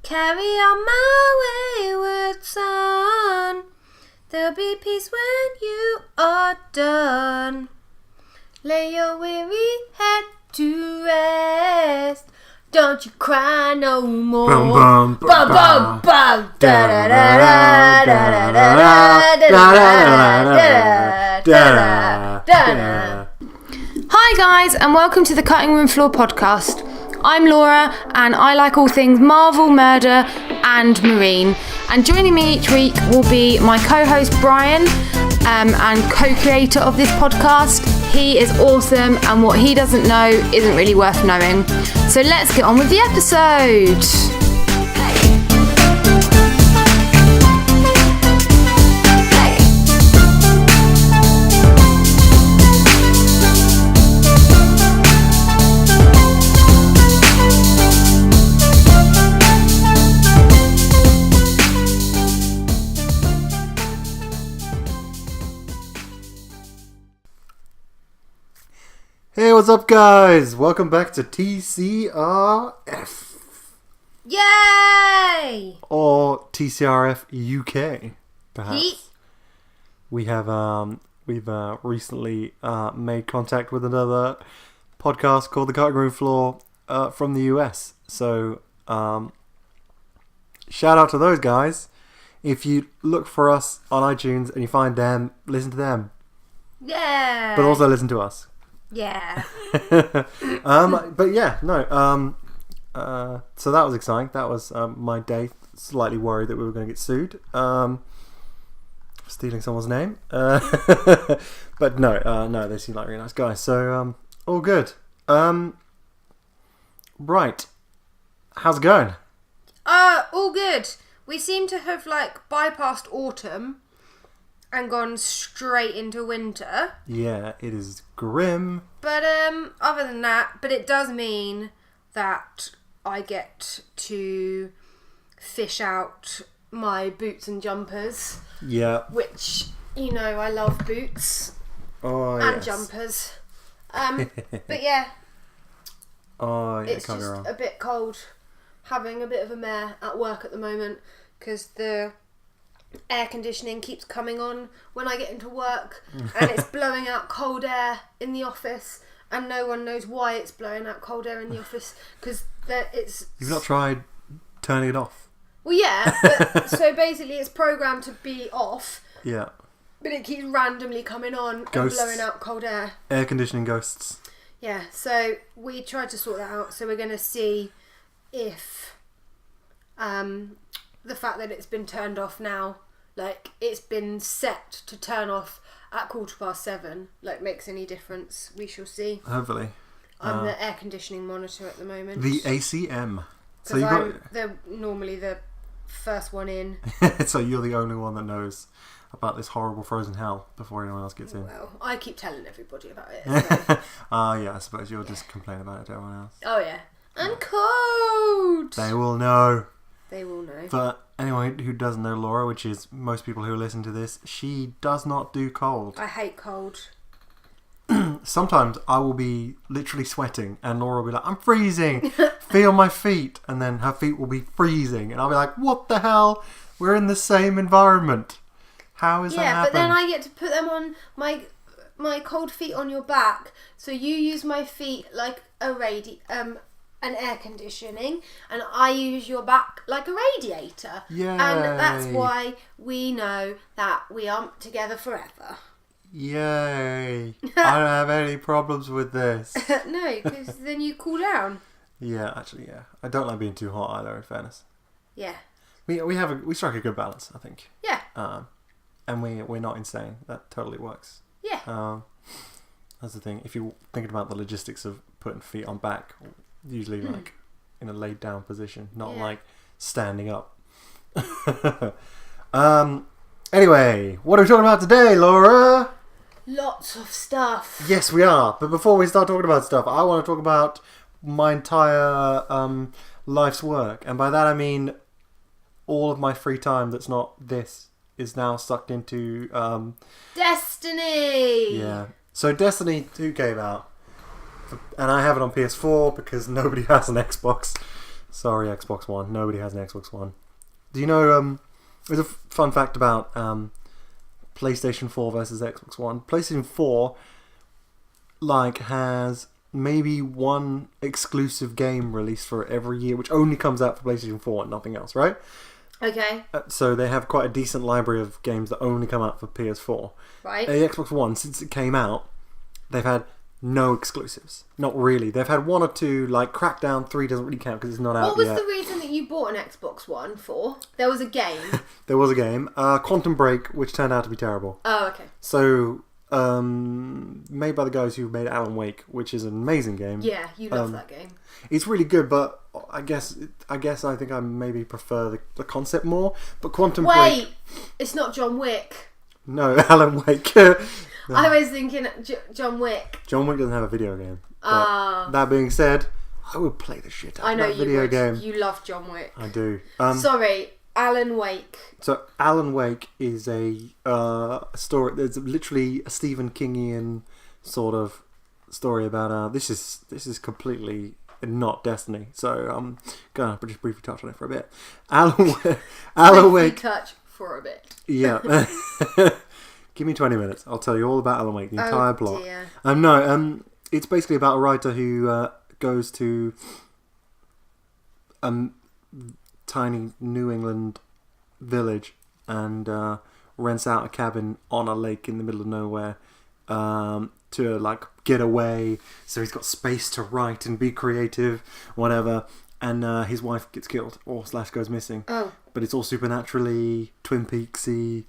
Carry on my wayward son. There'll be peace when you are done. Lay your weary head to rest. Don't you cry no more. Bum, bum, Bum, bum, bum. Da da da da da da da da da. Hi guys, and welcome to the Cutting Room Floor podcast. I'm Laura, and I like all things Marvel, murder, and marine. And joining me each week will be my co-host Brian, and co-creator of this podcast. He is awesome, and what he doesn't know isn't really worth knowing. So let's get on with the episode. Hey, what's up, guys? Welcome back to TCRF. Yay! Or TCRF UK, perhaps. Yeet. We have we've recently made contact with another podcast called The Cutting Room Floor from the US. So shout out to those guys. If you look for us on iTunes and you find them, listen to them. Yeah. But also listen to us. Yeah. But yeah, no. So that was exciting. That was my day. Slightly worried that we were going to get sued for stealing someone's name. But no, they seem like really nice guys. So all good. Right. How's it going? All good. We seem to have bypassed autumn and gone straight into winter. Yeah, it is grim. But other than that, it does mean that I get to fish out my boots and jumpers. Yeah. Which, I love boots and jumpers. But yeah. Oh yeah, it's just a bit cold. Having a bit of a mare at work at the moment because the air conditioning keeps coming on when I get into work and it's blowing out cold air in the office and no one knows why it's blowing out cold air in the office because it's... You've not tried turning it off? Well, yeah, but so basically it's programmed to be off. Yeah. But it keeps randomly coming on Ghosts. And blowing out cold air. Air conditioning ghosts. Yeah, so we tried to sort that out. So we're going to see if the fact that it's been turned off now, it's been set to turn off at 7:15, makes any difference. We shall see. Hopefully. I'm the air conditioning monitor at the moment. The ACM. So I'm normally the first one in. So you're the only one that knows about this horrible frozen hell before anyone else gets in. Well, I keep telling everybody about it. So. Yeah, I suppose you'll just complain about it to everyone else. Oh yeah. And cold! They will know. They will know. For anyone who doesn't know Laura, which is most people who listen to this, she does not do cold. I hate cold. Sometimes I will be literally sweating and Laura will be like, I'm freezing! Feel my feet! And then her feet will be freezing. And I'll be like, what the hell? We're in the same environment. How is that happening? Yeah, but then I get to put them on my cold feet on your back. So you use my feet like an air conditioning, and I use your back like a radiator. Yay. And that's why we know that we aren't together forever. Yay! I don't have any problems with this. No, because then you cool down. Yeah, actually, yeah. I don't like being too hot either, in fairness. Yeah. We strike a good balance, I think. Yeah. And we're not insane. That totally works. Yeah. That's the thing. If you're thinking about the logistics of putting feet on back, usually in a laid down position, not standing up. Anyway, what are we talking about today, Laura? Lots of stuff. Yes, we are. But before we start talking about stuff, I want to talk about my entire life's work. And by that I mean all of my free time that's not this is now sucked into... Destiny! Yeah. So Destiny 2 came out. And I have it on PS4 because nobody has an Xbox. Sorry, Xbox One. Nobody has an Xbox One. Do you know? There's a fun fact about PlayStation 4 versus Xbox One. PlayStation 4 has maybe one exclusive game released for every year, which only comes out for PlayStation 4 and nothing else, right? Okay. So they have quite a decent library of games that only come out for PS4. Right. The Xbox One, since it came out, they've had no exclusives. Not really. They've had one or two, like Crackdown 3 doesn't really count because it's not out yet. What was the reason that you bought an Xbox One for? There was a game. There was a game, Quantum Break, which turned out to be terrible. Oh, okay. So, made by the guys who made Alan Wake, which is an amazing game. Yeah, you love that game. It's really good, but I think I maybe prefer the concept more. But Quantum Break... It's not John Wick. No, Alan Wake. I was thinking John Wick. John Wick doesn't have a video game. But that being said, I would play the shit out of that video game. You love John Wick. I do. Sorry, Alan Wake. So Alan Wake is a story. There's literally a Stephen Kingian sort of story about. This is completely not Destiny. So I'm gonna just briefly touch on it for a bit. Alan Wake. Touch for a bit. Yeah. Give me 20 minutes. I'll tell you all about Alan Wake, the entire plot. Dear. It's basically about a writer who goes to a tiny New England village and rents out a cabin on a lake in the middle of nowhere to get away. So he's got space to write and be creative, whatever. And his wife gets killed or / goes missing. Oh. But it's all supernaturally Twin Peaksy.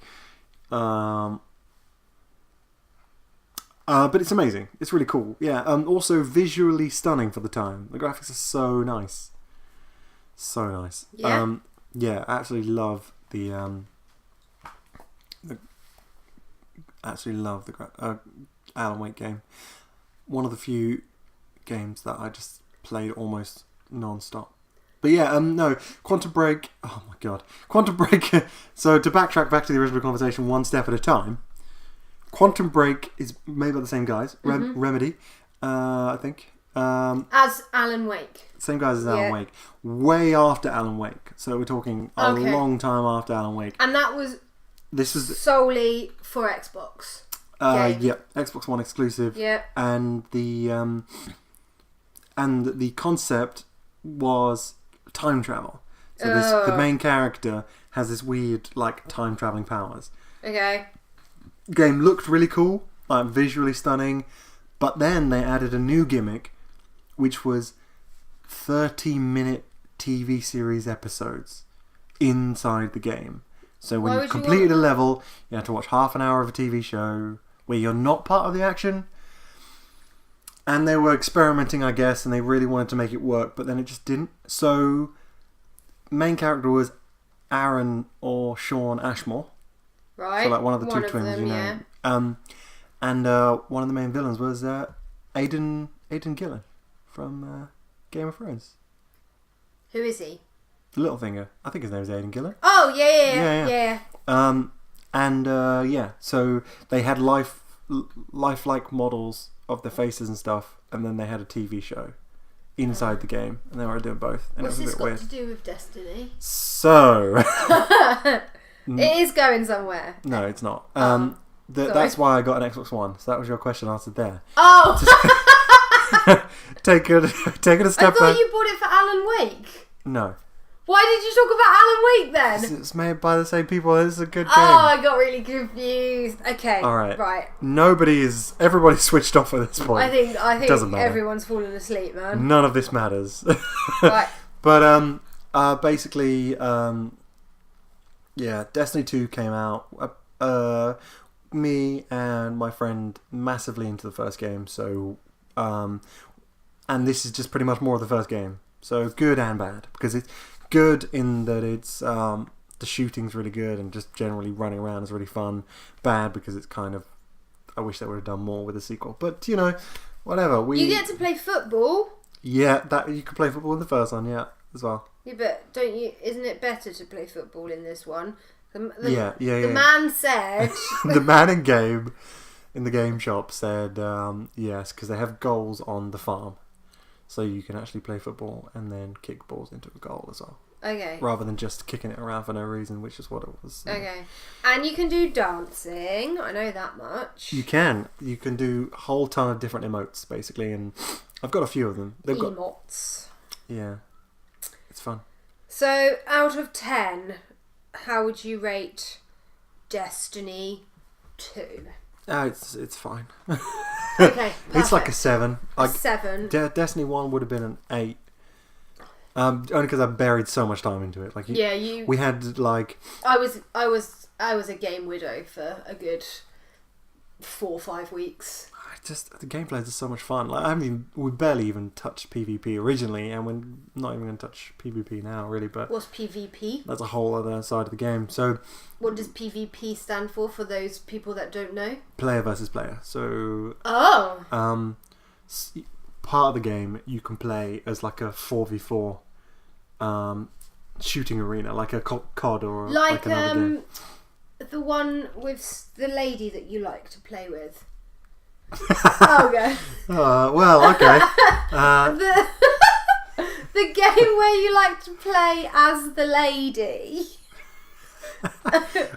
But it's amazing. It's really cool. Yeah. Also visually stunning for the time. The graphics are so nice. So nice. Yeah. Yeah. Absolutely love the Alan Wake game. One of the few games that I just played almost non-stop. But yeah, no, Quantum Break. Oh my god, Quantum Break. So to backtrack back to the original conversation, one step at a time. Quantum Break is made by the same guys, Remedy, I think. As Alan Wake. Same guys as Alan Wake. Way after Alan Wake. So we're talking a long time after Alan Wake. And that was solely for Xbox. Yeah, Xbox One exclusive. Yeah. And the concept was time travel. So the main character has this weird time traveling powers. Okay. Game looked really cool, visually stunning, but then they added a new gimmick, which was 30-minute TV series episodes inside the game. So when you completed a level, you had to watch half an hour of a TV show where you're not part of the action. And they were experimenting, I guess, and they really wanted to make it work, but then it just didn't. So, main character was Aaron or Sean Ashmore. Right. So, one of the two twins, them, you know. Yeah. And one of the main villains was Aidan Gillen from Game of Thrones. Who is he? The Littlefinger. I think his name is Aidan Gillen. Oh, yeah. So they had lifelike models of their faces and stuff, and then they had a TV show inside the game, and they were doing both. And What's it was this a bit got weird. to do with Destiny? So it is going somewhere. No, it's not. That's why I got an Xbox One. So that was your question answered there. Oh, Taking a step I back. thought you bought it for Alan Wake. No. Why did you talk about Alan Wake then? It's made by the same people. It's a good game. Oh, I got really confused. Okay. All right. Right. Everybody's switched off at this point. I think Doesn't matter. everyone's fallen asleep, man. None of this matters. Right. But basically, Destiny 2 came out. Me and my friend massively into the first game. So, and this is just pretty much more of the first game. So good and bad, because it's good in that it's the shooting's really good and just generally running around is really fun. Bad because it's kind of, I wish they would have done more with the sequel. But whatever. You get to play football. Yeah, that you could play football in the first one, as well. Yeah, but don't you? Isn't it better to play football in this one? The man said. The man in the game shop said yes, because they have goals on the farm. so you can actually play football and then kick balls into a goal as well. Okay. Rather than just kicking it around for no reason, which is what it was. Okay. And you can do dancing. I know that much. You can. You can do a whole ton of different emotes, basically, and I've got a few of them. Emotes. Yeah. It's fun. So, out of 10, how would you rate Destiny 2? It's fine. Okay, It's like a 7. Like 7. Destiny 1 would have been an 8. Only because I buried so much time into it. Like we had like I was a game widow for a good 4 or 5 weeks. The gameplay is just so much fun. Like we barely even touched PvP originally, and we're not even going to touch PvP now, really. But what's PvP? That's a whole other side of the game. So what does PvP stand for those people that don't know? Player versus player. So part of the game you can play as like a 4v4 shooting arena, like a COD or like another game. The one with the lady that you like to play with. Okay. Well, okay. The game where you like to play as the lady.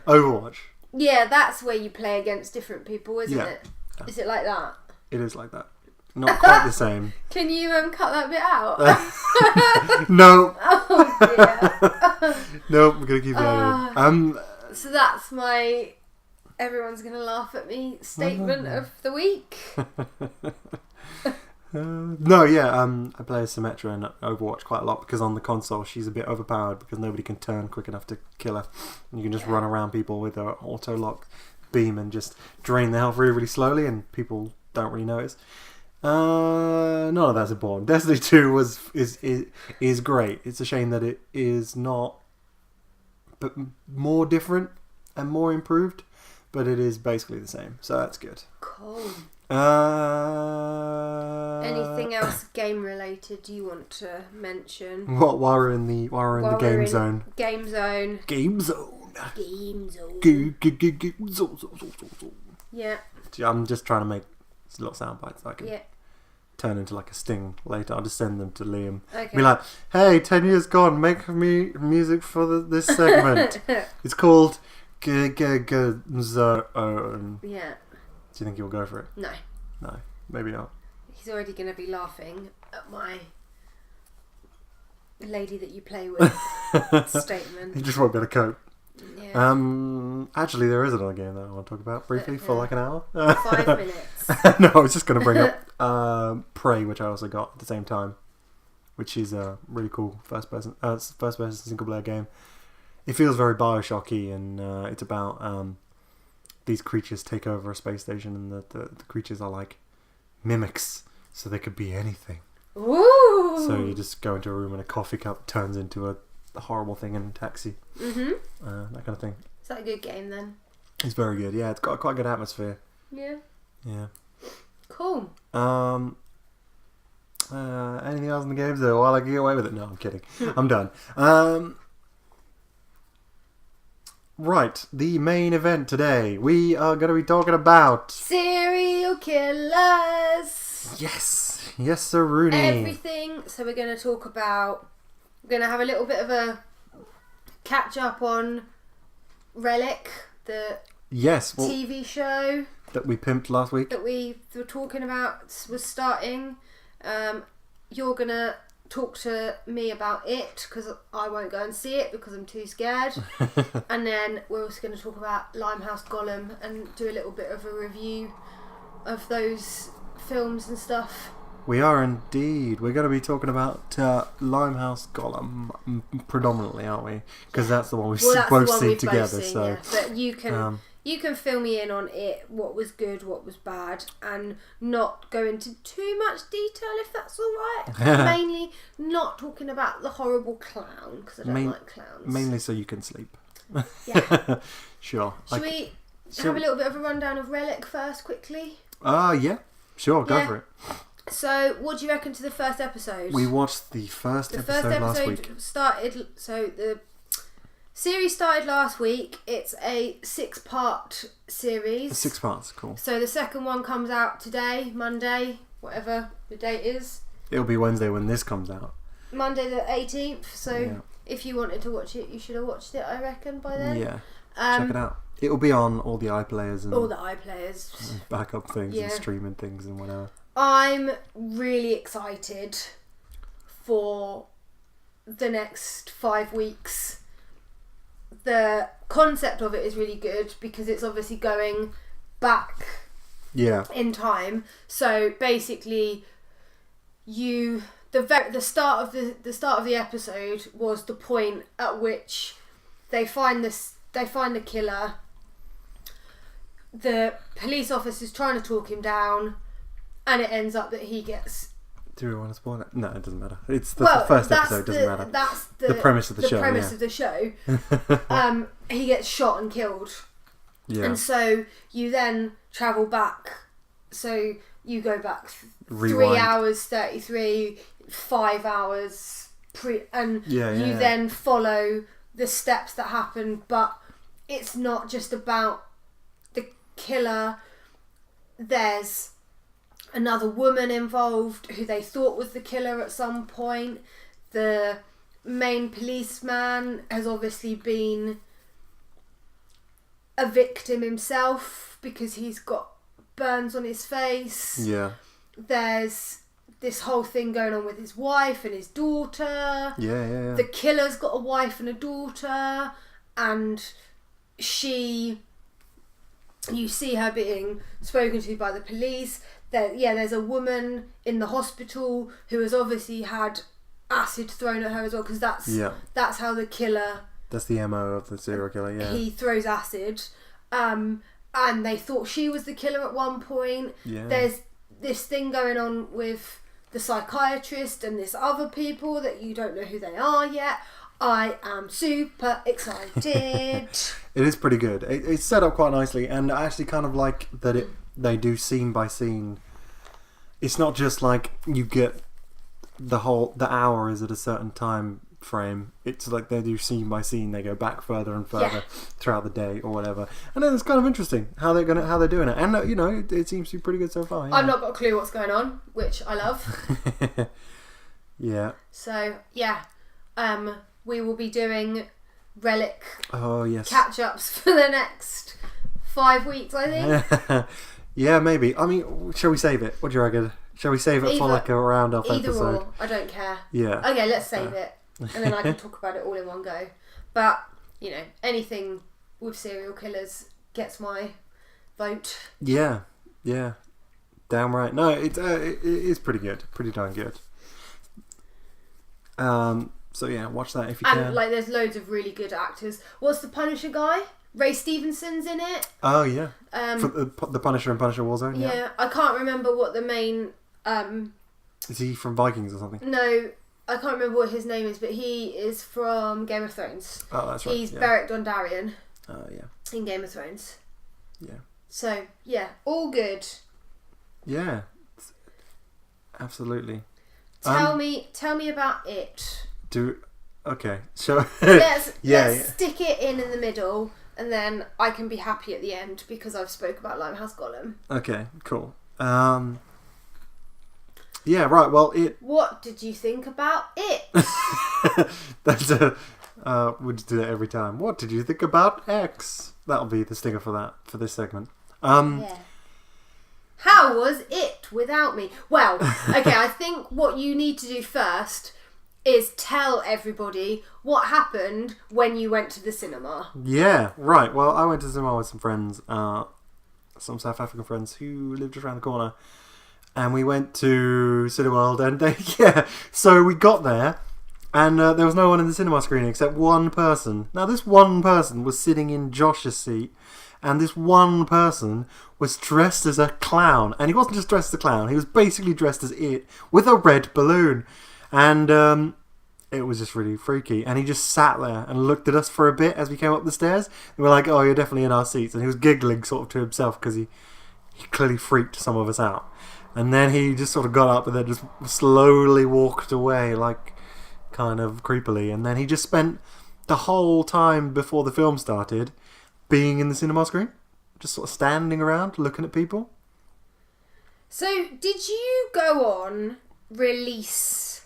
Overwatch. Yeah, that's where you play against different people, isn't it? Yeah. Is it like that? It is like that. Not quite the same. Can you cut that bit out? No. Oh dear. Nope, I'm gonna keep it in. So that's my everyone's gonna laugh at me statement of the week. No, yeah, I play as Symmetra in Overwatch quite a lot because on the console she's a bit overpowered because nobody can turn quick enough to kill her. And you can just run around people with her auto lock beam and just drain their health really, really slowly, and people don't really notice. None of that's important. Destiny 2 is great. It's a shame that it is not but more different and more improved, but it is basically the same, so that's good. Cool. Anything else game related you want to mention? While we're in the game zone. Game zone. Game zone. Game zone. Game zone. Yeah. I'm just trying to make little sound bites I can Yeah. turn into like a sting later. I'll just send them to Liam. Okay. Be like, hey, 10 years gone, make me music for this segment. It's called Zone. Yeah. Do you think he'll go for it? No. No, maybe not. He's already going to be laughing at my lady that you play with statement. He just won't be able to cope. Yeah. Actually, there is another game that I want to talk about briefly for like an hour. 5 minutes. No, I was just going to bring up Prey, which I also got at the same time, which is a really cool first person single player game. It feels very Bioshocky, and it's about these creatures take over a space station, and the creatures are like mimics, so they could be anything. Ooh! So you just go into a room and a coffee cup turns into a horrible thing in a taxi. Mm-hmm. That kind of thing. Is that a good game then? It's very good. Yeah, it's got quite a good atmosphere. Yeah. Yeah. Cool. Anything else in the games though? While I can get away with it? No, I'm kidding. I'm done. Right, the main event today. We are going to be talking about serial killers. Yes, sir, Rooney. Everything. So we're going to talk about. We're going to have a little bit of a catch up on Relic, the TV show that we pimped last week. That we were talking about was starting. You're going to talk to me about it because I won't go and see it because I'm too scared. And then we're also going to talk about Limehouse Golem and do a little bit of a review of those films and stuff. We are indeed. We're going to be talking about Limehouse Golem predominantly, aren't we? Because that's the one we've both seen together. So, yeah. But you can fill me in on it, what was good, what was bad, and not go into too much detail if that's all right. Mainly not talking about the horrible clown because I don't like clowns. Mainly so you can sleep. Yeah. Sure. Should we have a little bit of a rundown of Relic first, quickly? Yeah. Sure, go for it. So, what do you reckon to the first episode? We watched the first episode last week. Started. So the series started last week. It's a 6-part series. 6 parts, cool. So the second one comes out today, Monday, whatever the date is. it'll be Wednesday when this comes out. Monday the 18th. So if you wanted to watch it, you should have watched it, I reckon, by then. Yeah. Check it out. It'll be on all the iPlayers and all the iPlayers, and backup things and streaming things and whatever. I'm really excited for the next 5 weeks. The concept of it is really good because it's obviously going back in time. So basically, the start of the episode was the point at which they find the killer. The police officer's trying to talk him down, and it ends up that he gets... Do we want to spoil it? No, it doesn't matter. It's the first episode, doesn't matter. That's the premise of the show. The premise of the show. He gets shot and killed. Yeah. And so you then travel back. So you go back 3 hours, 33, 5 hours, and you then follow the steps that happen, but it's not just about the killer. There's another woman involved who they thought was the killer at some point. The main policeman has obviously been a victim himself because he's got burns on his face. Yeah. There's this whole thing going on with his wife and his daughter. Yeah. The killer's got a wife and a daughter, and you see her being spoken to by the police. There's a woman in the hospital who has obviously had acid thrown at her as well, because that's how the killer... That's the MO of the serial killer, yeah. He throws acid. And they thought she was the killer at one point. Yeah. There's this thing going on with the psychiatrist and this other people that you don't know who they are yet. I am super excited. It is pretty good. It's set up quite nicely, and I actually kind of like that they do scene by scene. It's not just like you get the hour is at a certain time frame. It's like they do scene by scene. They go back further and further throughout the day or whatever, and then it's kind of interesting how they're doing it. And it seems to be pretty good so far. Yeah. I've not got a clue what's going on, which I love. Yeah. So we will be doing Relic catch-ups for the next 5 weeks, I think. Yeah, maybe. I mean, shall we save it? What do you reckon? Shall we save it for like a round-off episode? Either or, I don't care. Yeah. Okay, let's save it. And then I can talk about it all in one go. But, anything with serial killers gets my vote. Yeah. Damn right. No, it is pretty good. Pretty darn good. So yeah, watch that if you can. And there's loads of really good actors. What's the Punisher guy? Ray Stevenson's in it. Oh yeah. For the Punisher and Punisher Warzone. Yeah, I can't remember what the main. Is he from Vikings or something? No, I can't remember what his name is, but he is from Game of Thrones. Oh, that's right. He's Beric Dondarrion. Oh yeah. In Game of Thrones. Yeah. So yeah, all good. Yeah. Absolutely. Tell me about it. Okay. So let's stick it in the middle, and then I can be happy at the end because I've spoke about Limehouse Golem. Okay, cool. Yeah, right. Well, what did you think about it? That's we just do that every time. What did you think about X? That'll be the stinger for this segment. Yeah. How was it without me? Well, okay. I think what you need to do first is tell everybody what happened when you went to the cinema. Yeah, right. Well, I went to the cinema with some friends, some South African friends who lived just around the corner, and we went to Cineworld, and so we got there, and there was no one in the cinema screening except one person. Now, this one person was sitting in Josh's seat, and this one person was dressed as a clown, and he wasn't just dressed as a clown, he was basically dressed as it, with a red balloon. And it was just really freaky. And he just sat there and looked at us for a bit as we came up the stairs. And we're like, oh, you're definitely in our seats. And he was giggling sort of to himself because he clearly freaked some of us out. And then he just sort of got up and then just slowly walked away, like kind of creepily. And then he just spent the whole time before the film started being in the cinema screen. Just sort of standing around looking at people. So did you go on release?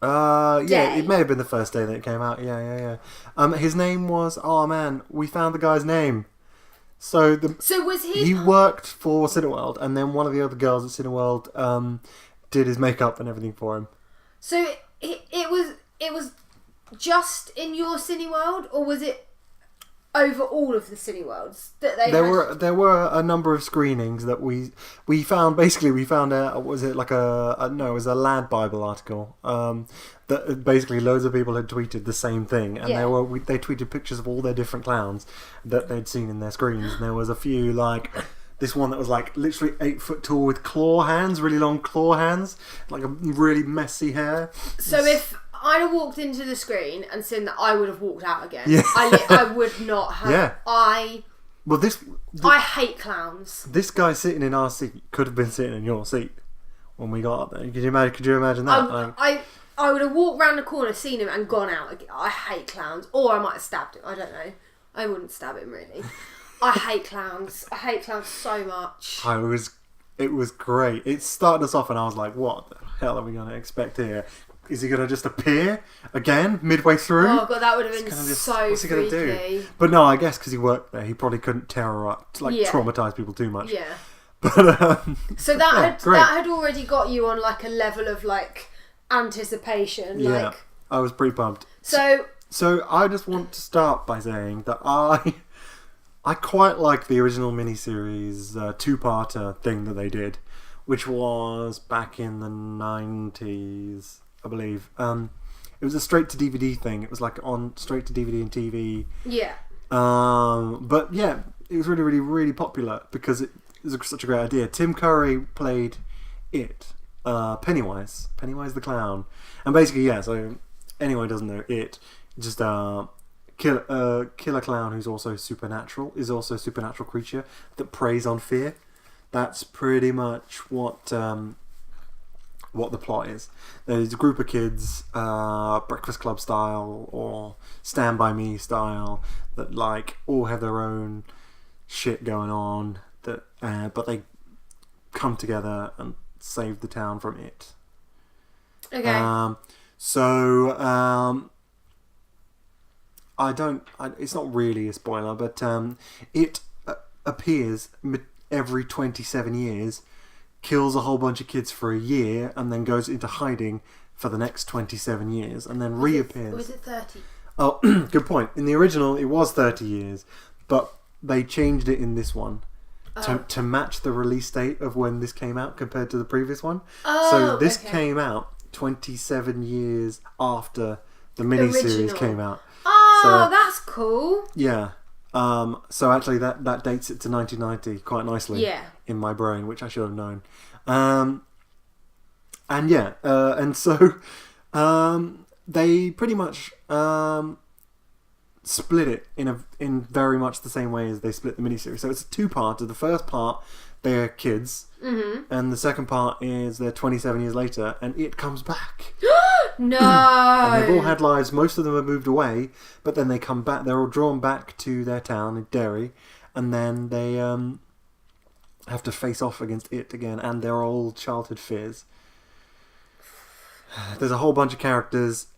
Yeah, day? it may have been the first day that it came out. Yeah. His name was. Oh man, we found the guy's name. So was he? He worked for Cineworld, and then one of the other girls at Cineworld did his makeup and everything for him. So it was just in your Cineworld, or was it over all of the Cineworlds that they there were a number of screenings that we found. Basically, we found it was a Lad Bible article that basically loads of people had tweeted the same thing, and they tweeted pictures of all their different clowns that they'd seen in their screens, and there was a few like this one that was like literally 8 foot tall with claw hands, really long claw hands, like a really messy hair. So if I'd have walked into the screen and seen that, I would have walked out again. Yeah. I would not have. Yeah. I hate clowns. This guy sitting in our seat could have been sitting in your seat when we got up there. Could you imagine that? I would have walked round the corner, seen him, and gone out. I hate clowns. Or I might have stabbed him. I don't know. I wouldn't stab him, really. I hate clowns. I hate clowns so much. It was great. It started us off, and I was like, "What the hell are we going to expect here? Is he going to just appear again midway through?" Oh god, that would have been so what's he going to do? But no, I guess because he worked there, he probably couldn't traumatise people too much. Yeah. But so that had already got you on like a level of like anticipation. Yeah, like, I was pretty pumped. So I just want to start by saying that I quite like the original miniseries two-parter thing that they did, which was back in the 90s, I believe. It was a straight-to-DVD thing. It was like on straight-to-DVD and TV. Yeah. But yeah, it was really, really, really popular because it was such a great idea. Tim Curry played it. Pennywise the clown. And basically, yeah, so anyone who doesn't know it, just killer clown who's also supernatural, is also a supernatural creature that preys on fear. That's pretty much what the plot is. There's a group of kids, Breakfast Club style or Stand By Me style, that like all have their own shit going on, that but they come together and save the town from it. Okay. It's not really a spoiler, but it appears every 27 years, kills a whole bunch of kids for a year, and then goes into hiding for the next 27 years, and then reappears. Or was it 30? Oh, good point. In the original, it was 30 years, but they changed it in this one to match the release date of when this came out compared to the previous one. Oh, so this came out 27 years after the miniseries came out. Oh, that's cool. Yeah. So actually that dates it to 1990 quite nicely in my brain, which I should have known. And so they pretty much split it in very much the same way as they split the miniseries. So it's a two-parter. The first part, they're kids, and the second part is they're 27 years later, and it comes back. No! And they've all had lives. Most of them have moved away, but then they come back. They're all drawn back to their town in Derry, and then they have to face off against it again and their old childhood fears. There's a whole bunch of characters,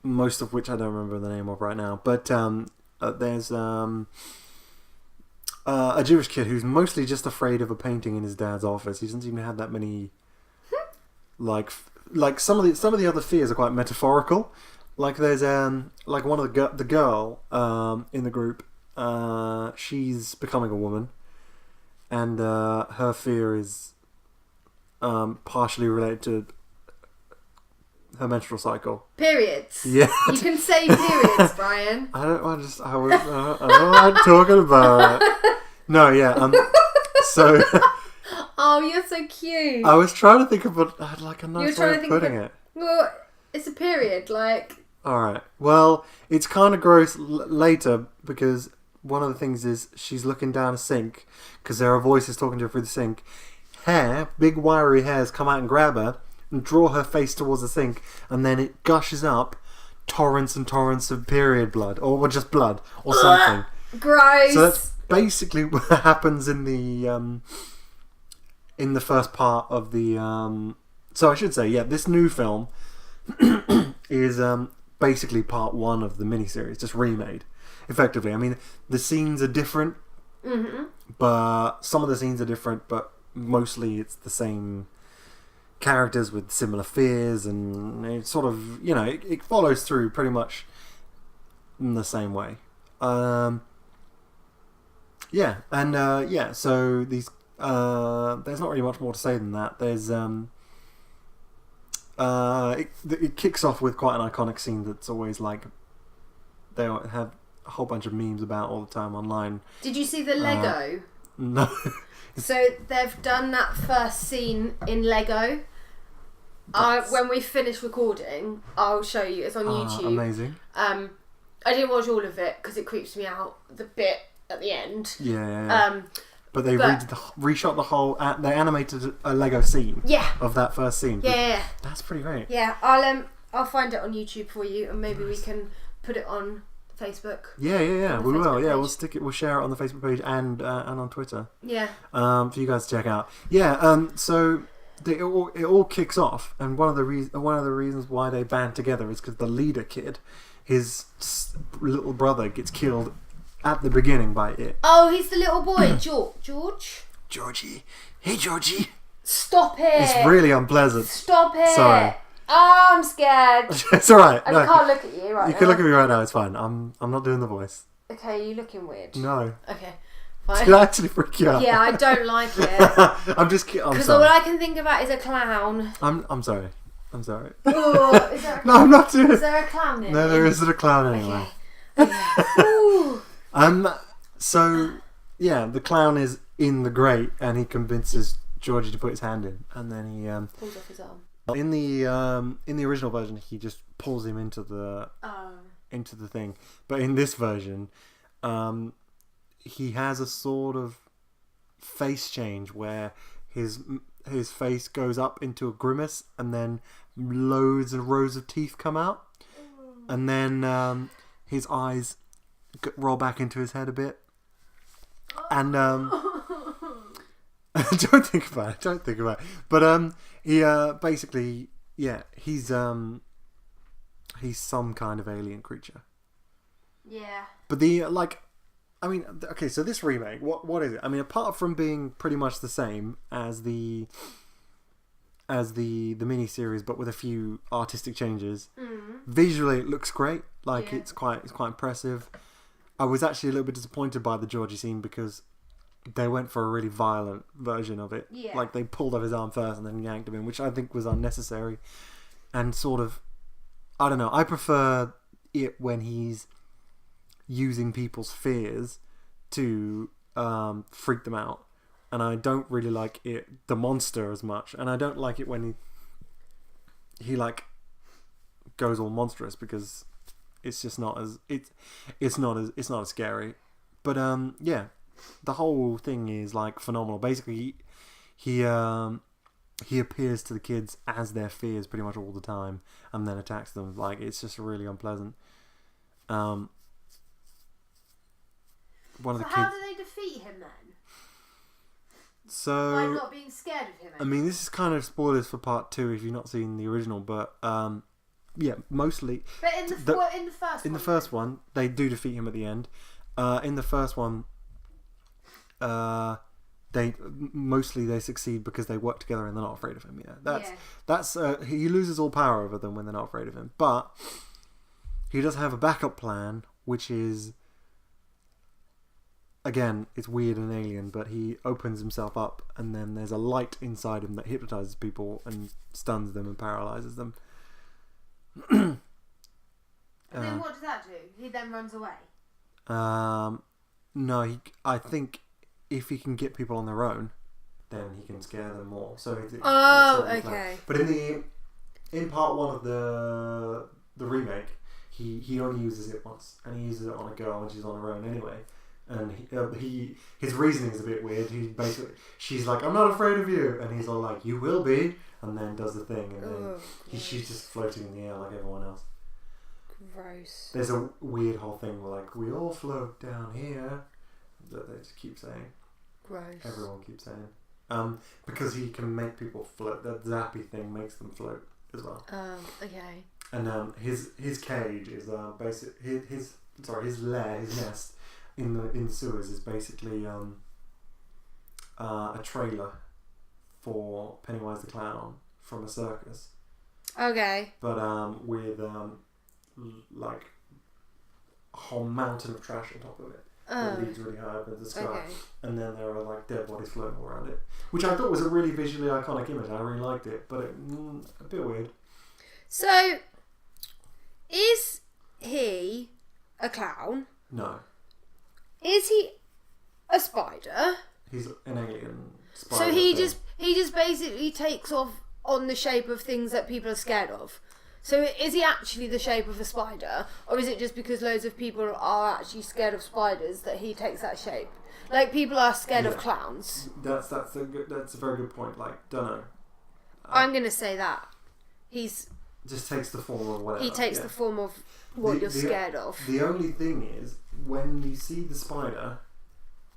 most of which I don't remember the name of right now, but there's a Jewish kid who's mostly just afraid of a painting in his dad's office. He doesn't seem to have that many... Like some of the other fears are quite metaphorical. Like there's like one of the girl in the group, she's becoming a woman, and her fear is partially related to her menstrual cycle. Periods. Yeah. You can say periods, Brian. I don't want talking about it. No, yeah. So. Oh, you're so cute. I was trying to think of like a nice way of putting it. Well, it's a period, like... Alright. Well, it's kind of gross later, because one of the things is she's looking down a sink, because there are voices talking to her through the sink. Big wiry hairs come out and grab her, and draw her face towards the sink, and then it gushes up torrents and torrents of period blood, or just blood, or something. Gross. So that's basically what happens in the in the first part of the so I should say, this new film is basically part one of the miniseries, just remade effectively. I mean, the scenes are different, but some of the scenes are different, but mostly it's the same characters with similar fears, and it sort of, it follows through pretty much in the same way. So these there's not really much more to say than that. There's it kicks off with quite an iconic scene that's always like they have a whole bunch of memes about all the time online. Did you see the Lego? No. So they've done that first scene in Lego. When we finish recording, I'll show you. It's on YouTube. Amazing. I didn't watch all of it because it creeps me out, the bit at the end. Yeah. But they reshot the whole. They animated a Lego scene. Yeah. Of that first scene. Yeah. That's pretty great. Yeah, I'll find it on YouTube for you, and maybe we can put it on Facebook. Yeah. We will. Yeah, we'll stick it. We'll share it on the Facebook page and on Twitter. Yeah. For you guys to check out. Yeah. So it all kicks off, and one of the reasons why they band together is because the leader kid, his little brother, gets killed at the beginning by it. Oh, he's the little boy, George. Georgie. Hey, Georgie. Stop it. It's really unpleasant. Stop it. Sorry. Oh, I'm scared. It's alright. I can't look at you right now. You can look at me right now, it's fine. I'm not doing the voice. Okay, you looking weird. No. Okay, Did fine. I actually freak you out? Yeah, I don't like it. I'm just kidding. Because all I can think about is a clown. I'm sorry. I'm sorry. Ooh, is there a No, I'm not doing it. Is there a clown in No, there isn't a clown anyway. Okay. Ooh. So, yeah, the clown is in the grate, and he convinces Georgie to put his hand in, and then he pulls off his arm. In the original version, he just pulls him into the thing, but in this version, he has a sort of face change where his face goes up into a grimace, and then loads and rows of teeth come out, and then his eyes roll back into his head a bit, and don't think about it. But he basically, he's some kind of alien creature. Yeah. But so this remake, what is it? I mean, apart from being pretty much the same as the miniseries, but with a few artistic changes. Visually, it looks great. It's quite impressive. I was actually a little bit disappointed by the Georgie scene because they went for a really violent version of it. Yeah. Like, they pulled off his arm first and then yanked him in, which I think was unnecessary. And sort of, I don't know, I prefer it when he's using people's fears to freak them out. And I don't really like the monster as much. And I don't like it when he goes all monstrous, because it's just not as it's not as scary. But the whole thing is phenomenal. Basically, he appears to the kids as their fears pretty much all the time, and then attacks them. It's just really unpleasant. One of the kids. How do they defeat him then? So By not being scared of him. I mean, this is kind of spoilers for part 2 if you've not seen the original, but mostly. But in the first one. In the first one, they do defeat him at the end. In the first one, they succeed because they work together and they're not afraid of him. That's he loses all power over them when they're not afraid of him. But he does have a backup plan, which is, again, it's weird and alien, but he opens himself up, and then there's a light inside him that hypnotizes people and stuns them and paralyzes them. And then what does that do? He then runs away. No, I think if he can get people on their own, then he can scare them more. So okay. But in part 1 of the remake, he only uses it once, and he uses it on a girl when she's on her own anyway. And his reasoning is a bit weird. She's like, "I'm not afraid of you," and he's all like, "You will be," and then does the thing, and then she's just floating in the air like everyone else. Gross. There's a weird whole thing where we all float down here, that they just keep saying. Gross. Everyone keeps saying. because he can make people float. That zappy thing makes them float as well. Okay. And his cage is his lair, his nest in the sewers is basically a trailer for Pennywise the Clown from a circus. Okay. But with like a whole mountain of trash on top of it. That leads really high up into the sky. Okay. And then there are like dead bodies floating all around it. Which I thought was a really visually iconic image. I really liked it. But a bit weird. So, is he a clown? No. Is he a spider? He's an alien spider. So he just basically takes off on the shape of things that people are scared of. So is he actually the shape of a spider, or is it just because loads of people are actually scared of spiders that he takes that shape? Like people are scared of clowns. That's a very good point. Like, don't know. I'm gonna say that he's just takes the form of whatever. He takes the form of what you're scared of. The only thing is when you see the spider.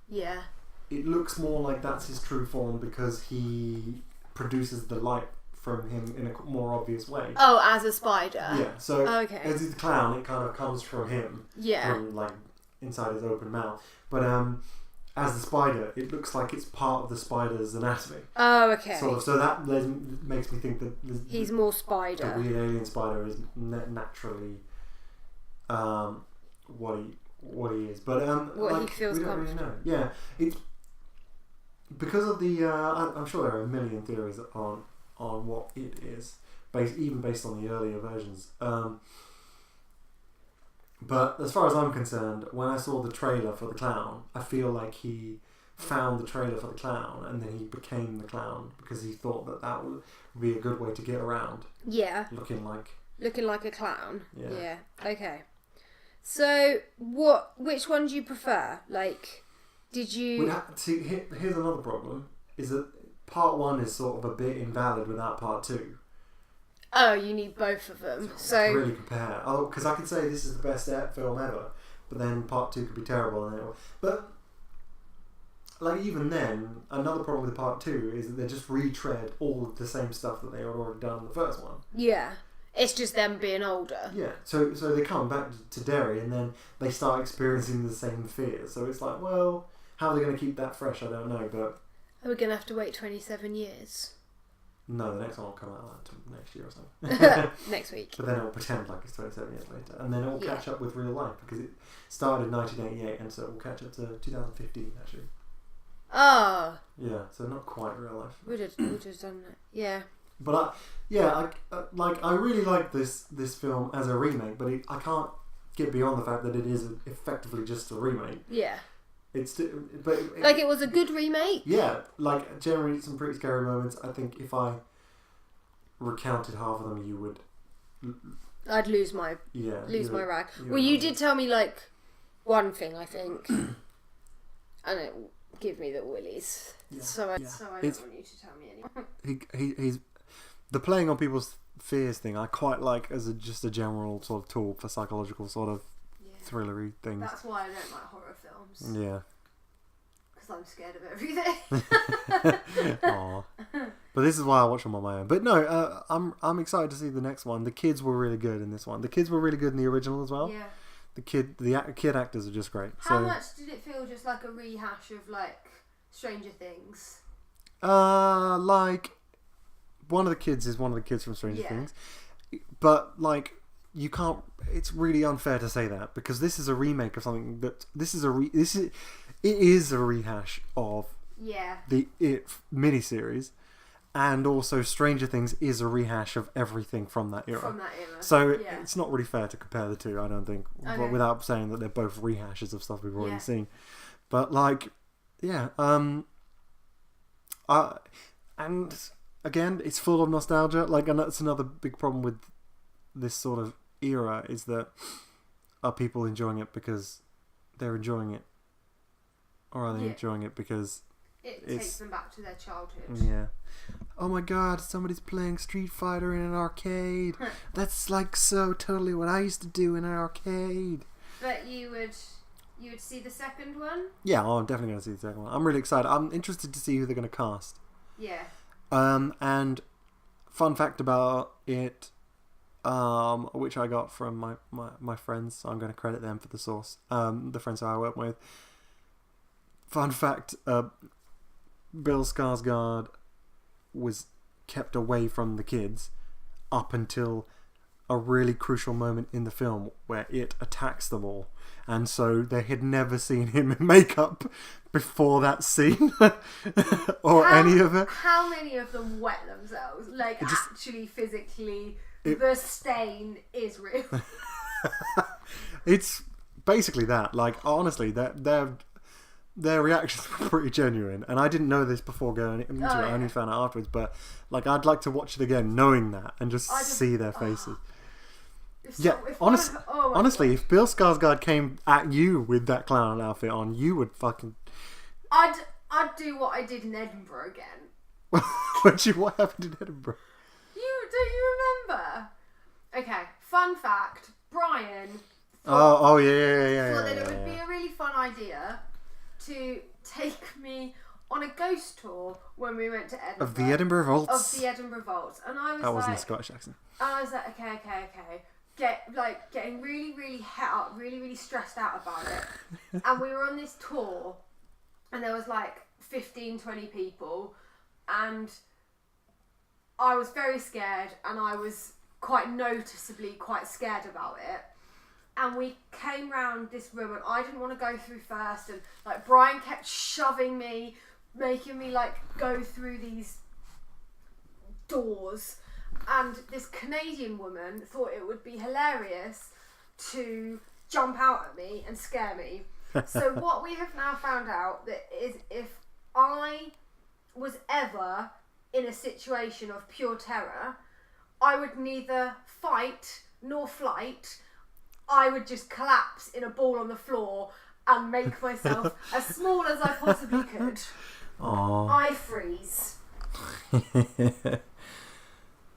Yeah. It looks more like that's his true form because he produces the light from him in a more obvious way. Oh, as a spider. Yeah. So as he's the clown, it kind of comes from him. Yeah. From like inside his open mouth. But as the spider, it looks like it's part of the spider's anatomy. Oh, okay. So that makes me think that he's more spider. The weird alien spider is naturally what he is. But what he feels we don't really know. Yeah, it's because of the. I'm sure there are a million theories on what it is, even based on the earlier versions. But as far as I'm concerned, when I saw the trailer for the clown, I feel like he found the trailer for the clown and then he became the clown because he thought that would be a good way to get around. Yeah. Looking like a clown. Yeah. Okay. So, which one do you prefer? Like, did you... Here's another problem, is that part 1 is sort of a bit invalid without part 2. Oh, you need both of them. So really compare. Oh, because I could say this is the best film ever, but then part 2 could be terrible. But like even then, another problem with part 2 is that they just retread all of the same stuff that they had already done in the first one. Yeah, it's just them being older. Yeah, so they come back to Derry and then they start experiencing the same fears. So it's like, well, how are they going to keep that fresh? I don't know, but are we going to have to wait 27 years? No, the next one will come out next year or something. Next week. But then it will pretend like it's 27 years later. And then it will catch up with real life because it started in 1988 and so it will catch up to 2015 actually. Oh. Yeah, so not quite real life. We'd have done that. Yeah. But I really like this film as a remake, but I can't get beyond the fact that it is effectively just a remake. Yeah. It was a good remake. Yeah, like generally some pretty scary moments. I think if I recounted half of them, you would. I'd lose my rag. Well, you did tell me like one thing, I think, and it give me the willies. Yeah. So I don't want you to tell me anymore. He's the playing on people's fears thing. I quite like as just a general sort of tool for psychological sort of thrillery things. That's why I don't like horror films. Yeah. Because I'm scared of everything. Aww. But this is why I watch them on my own. But no, I'm excited to see the next one. The kids were really good in this one. The kids were really good in the original as well. Yeah. The kid actors are just great. How much did it feel just like a rehash of like Stranger Things? Like one of the kids is one of the kids from Stranger Things. But like you can't. It's really unfair to say that because this is a remake of something that it is a rehash of the It miniseries, and also Stranger Things is a rehash of everything from that era. So it's not really fair to compare the two. I don't think, but without saying that they're both rehashes of stuff we've already seen. But like, and again, it's full of nostalgia. Like, and that's another big problem with this sort of era is that are people enjoying it because they're enjoying it, or are they enjoying it because it takes them back to their childhood? Yeah. Oh my god, somebody's playing Street Fighter in an arcade. That's like so totally what I used to do in an arcade. But you would see the second one? Yeah, I'm definitely going to see the second one. I'm really excited. I'm interested to see who they're going to cast. Yeah. And fun fact about it, which I got from my friends, so I'm going to credit them for the source, the friends who I work with. Fun fact, Bill Skarsgård was kept away from the kids up until a really crucial moment in the film where it attacks them all, and so they had never seen him in makeup before that scene or any of it. How many of them wet themselves? Like, actually physically, the stain is real. It's basically that. Like, honestly, their reactions were pretty genuine, and I didn't know this before going into it. I only found out afterwards, but like, I'd like to watch it again knowing that and just see their faces. Honestly, if Bill Skarsgård came at you with that clown outfit on, you would fucking... I'd do what I did in Edinburgh again. What happened in Edinburgh? Do you remember? Okay, fun fact, Brian thought that it would be a really fun idea to take me on a ghost tour when we went to Edinburgh. Of the Edinburgh Vaults? Of the Edinburgh Vaults. And I was that wasn't a Scottish accent. And I was like, okay. Getting really, really het up, really, really stressed out about it. And we were on this tour, and there was like 15, 20 people, and I was very scared, and I was quite noticeably quite scared about it. And we came round this room, and I didn't want to go through first, and like Brian kept shoving me, making me like go through these doors. And this Canadian woman thought it would be hilarious to jump out at me and scare me. So what we have now found out that is, if I was ever in a situation of pure terror, I would neither fight nor flight. I would just collapse in a ball on the floor and make myself as small as I possibly could. Aww. I freeze.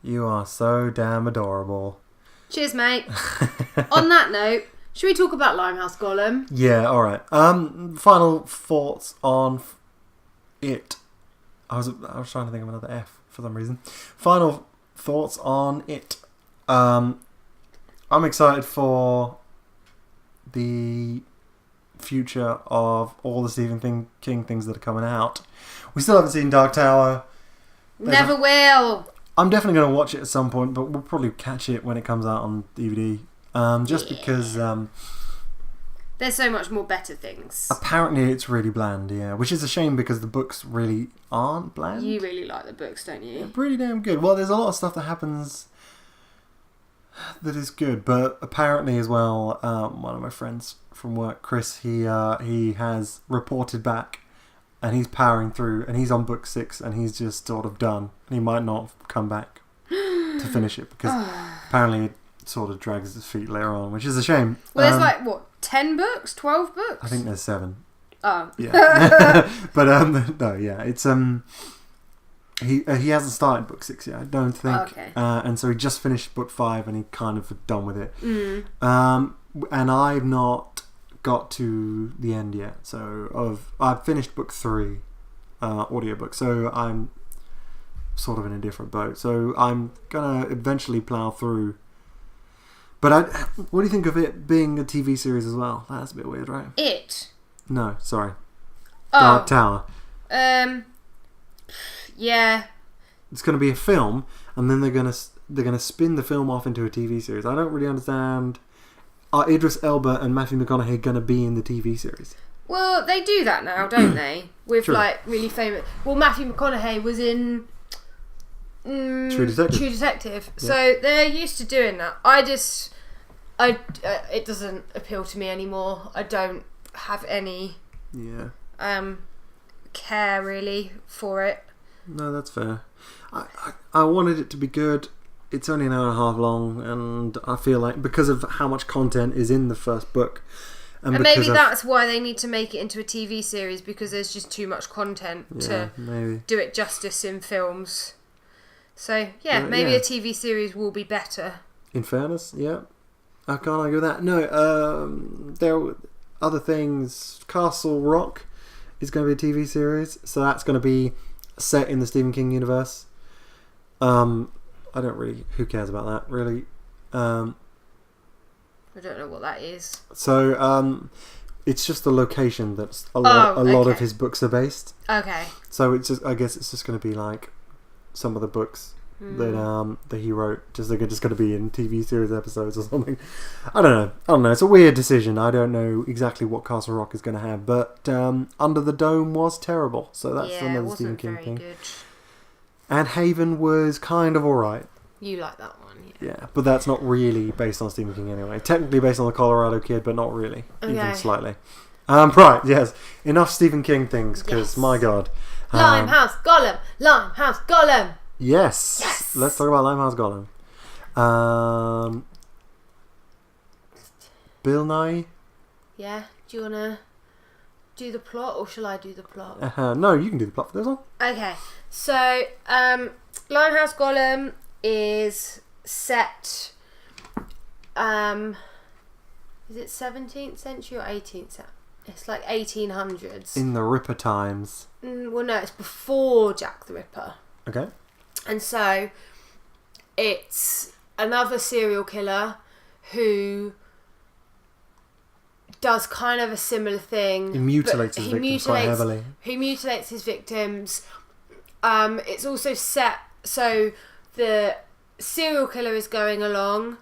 You are so damn adorable. Cheers, mate. On that note, should we talk about Limehouse Golem? Yeah, alright. Final thoughts on it. I was trying to think of another F for some reason. Final thoughts on it. I'm excited for the future of all the Stephen King things that are coming out. We still haven't seen Dark Tower. Never will. I'm definitely going to watch it at some point, but we'll probably catch it when it comes out on DVD. Because... there's so much more better things. Apparently it's really bland, yeah. Which is a shame because the books really aren't bland. You really like the books, don't you? They're pretty damn good. Well, there's a lot of stuff that happens that is good, but apparently as well, one of my friends from work, Chris, he has reported back, and he's powering through, and he's on book 6, and he's just sort of done. And he might not come back to finish it because apparently it sort of drags his feet later on, which is a shame. Well, there's like, what, 10 books? 12 books? I think there's 7. Oh. Yeah. But, no, yeah, it's, he hasn't started book 6 yet, I don't think. Okay. And so he just finished book 5, and he kind of done with it. And I've not got to the end yet. So I've finished book 3 audiobook, so I'm sort of in a different boat. So I'm gonna eventually plow through. But what do you think of it being a TV series as well? That's a bit weird, right? It? No, sorry. Oh. Dark Tower. Yeah. It's going to be a film, and then they're going to spin the film off into a TV series. I don't really understand. Are Idris Elba and Matthew McConaughey going to be in the TV series? Well, they do that now, don't they? With True. like really famous. Well, Matthew McConaughey was in True Detective. Yeah. So they're used to doing that. It doesn't appeal to me anymore. I don't have any care really for it. No, that's fair. I wanted it to be good. It's only an hour and a half long, and I feel like because of how much content is in the first book, and maybe that's why they need to make it into a TV series, because there's just too much content to do it justice in films. So maybe a TV series will be better. In fairness, yeah, I can't argue with that. No, there are other things. Castle Rock is going to be a TV series, so that's going to be set in the Stephen King universe. I don't really... Who cares about that, really? I don't know what that is. So, it's just the location that's a lot of his books are based. Okay. So it's just, I guess it's just going to be like some of the books that he wrote. They're just going to be in TV series episodes or something. I don't know. It's a weird decision. I don't know exactly what Castle Rock is going to have, but Under the Dome was terrible. So that's another Stephen King thing. Good. And Haven was kind of alright. You like that one, Yeah, but that's not really based on Stephen King anyway. Technically based on the Colorado Kid, but not really. Even slightly. Right, yes. Enough Stephen King things, because my God. Limehouse Golem! Limehouse Golem! Yes! Let's talk about Limehouse Golem. Bill Nye? Yeah, do you want to do the plot, or shall I do the plot? No, you can do the plot for this one. Okay, so Limehouse Golem is set... is it 17th century or 18th century? It's like 1800s. In the Ripper times. Well, no, it's before Jack the Ripper. Okay. And so it's another serial killer who does kind of a similar thing. He mutilates his victims quite heavily. He mutilates his victims. It's also set... So the serial killer is going along,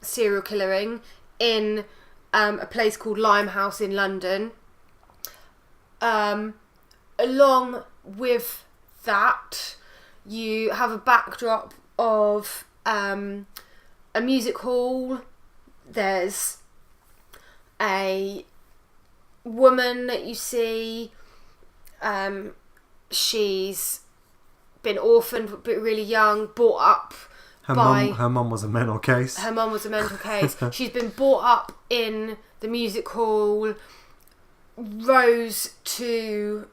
serial killering, in a place called Limehouse in London. Along with that, you have a backdrop of a music hall. There's a woman that you see. She's been orphaned but really young, brought up her mum was a mental case. Her mum was a mental case. She's been brought up in the music hall, rose to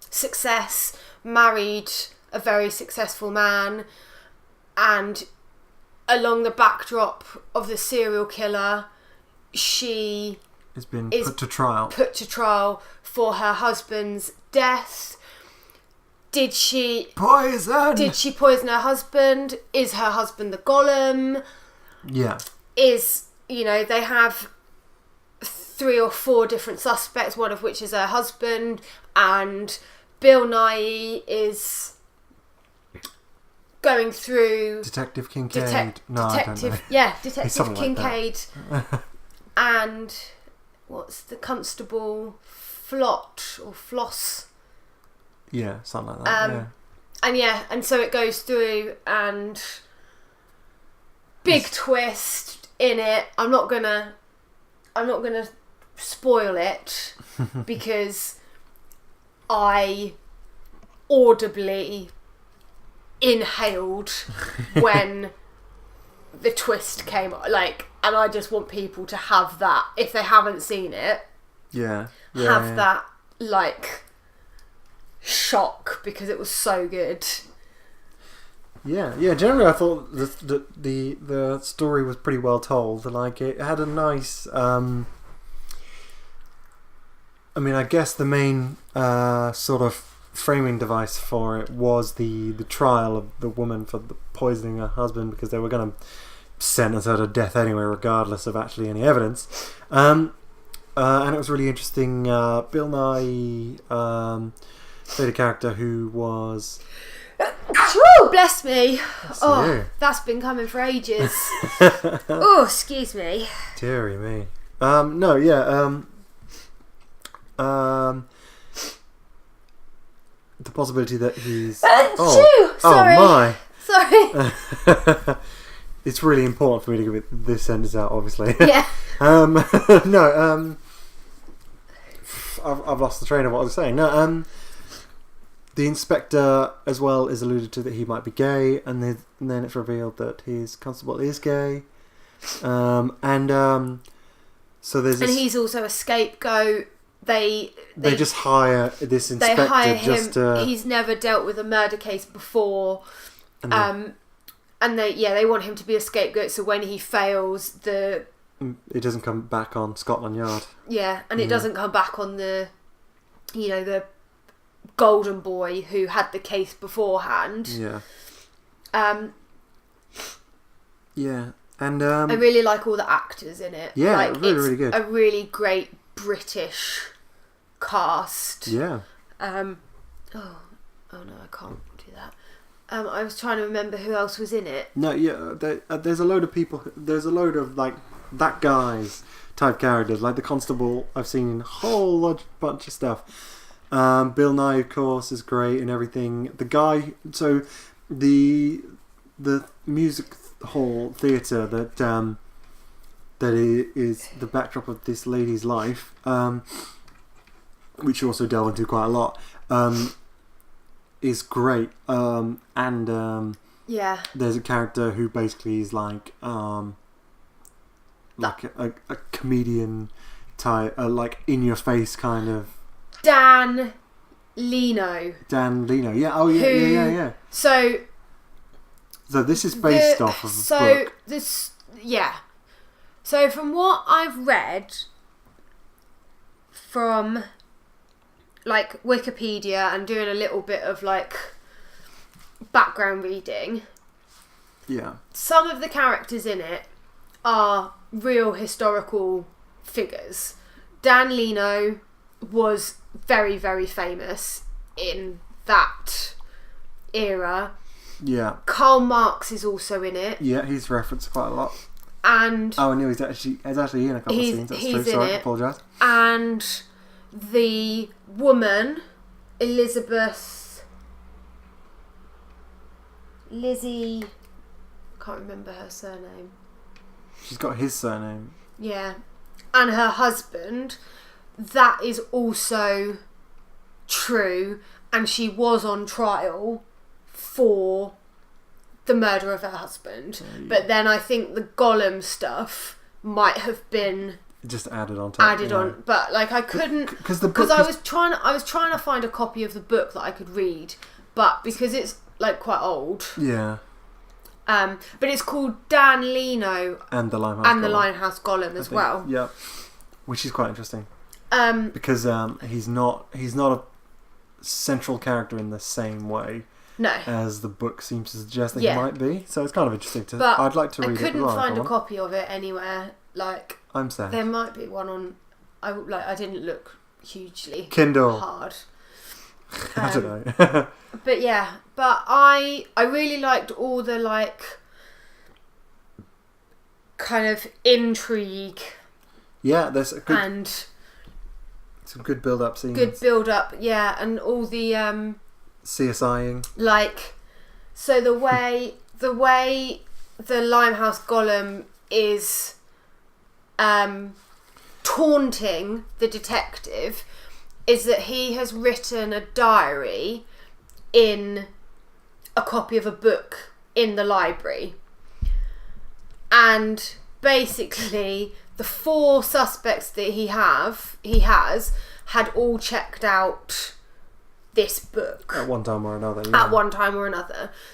success, married a very successful man, and along the backdrop of the serial killer, she has been put to trial for her husband's death. Did she poison her husband? Is her husband the golem? Yeah. They have 3 or 4 different suspects, one of which is her husband, and Bill Nye is going through Detective Kincaid. I don't know. Yeah, Detective Kincaid. Like and what's the constable? Flot or Floss? Yeah, something like that. And so it goes through, and big twist in it. I'm not gonna spoil it because I audibly inhaled when the twist came, and I just want people to have that if they haven't seen it. That shock, because it was so good. Generally I thought the story was pretty well told. It had a nice I guess the main sort of framing device for it was the trial of the woman for poisoning her husband, because they were going to sentence her to death anyway, regardless of actually any evidence. And it was really interesting. Bill Nye played a character who was... Oh, bless me. You. That's been coming for ages. Excuse me. Deary me. The possibility that he's... Sorry. Oh my. Sorry. It's really important for me to get this sentence out, obviously. Yeah. I've lost the train of what I was saying. The inspector as well is alluded to that he might be gay, and then it's revealed that his constable is gay. So there's... And he's also a scapegoat. They just hire this inspector. They hire him. He's never dealt with a murder case before. And they want him to be a scapegoat, so when he fails, it doesn't come back on Scotland Yard. Yeah, and it doesn't come back on the golden boy who had the case beforehand. Yeah. Yeah. And I really like all the actors in it. Yeah, like, really, it's really good. a really great British cast. Yeah. Oh no, I can't do that. I was trying to remember who else was in it. No, yeah, there's a load of people. There's a load of like that guy's type characters, like the constable. I've seen in a whole bunch of stuff. Bill Nye, of course, is great and everything. The guy, so the music hall theatre that is the backdrop of this lady's life, which you also delve into quite a lot. Is great, Yeah. there's a character who basically is like a comedian type, like in your face kind of. Dan Leno. Yeah. Oh yeah, yeah. So this is based off of a book. So from what I've read from like Wikipedia and doing a little bit of like background reading, some of the characters in it are real historical figures. Dan Leno was very, very famous in that era. Yeah. Karl Marx is also in it. Yeah, he's referenced quite a lot. And I knew he's actually in a couple of scenes. That's true. Sorry, I apologise. And the woman, Lizzie, can't remember her surname. She's got his surname. Yeah. And her husband, that is also true, and she was on trial for the murder of her husband. But then I think the Golem stuff might have been just added on top. But like I couldn't, because I was trying to find a copy of the book that I could read, but because it's like quite old. Yeah. But it's called Dan Leno and the Limehouse Golem as well. Yeah. Which is quite interesting. Because he's not a central character in the same way. No. As the book seems to suggest that he might be. So it's kind of interesting to. But I'd like to read it. I couldn't find a copy of it anywhere. Like, I'm sad. There might be one on. I didn't look hugely Kindle hard. I don't know. But yeah, I really liked all the like kind of intrigue. Yeah, there's a good and some good build-up scenes. Good build-up, yeah, and all the CSIing. Like, so the way the Limehouse Golem is taunting the detective is that he has written a diary in a copy of a book in the library, and basically the 4 suspects that he has had all checked out this book at one time or another.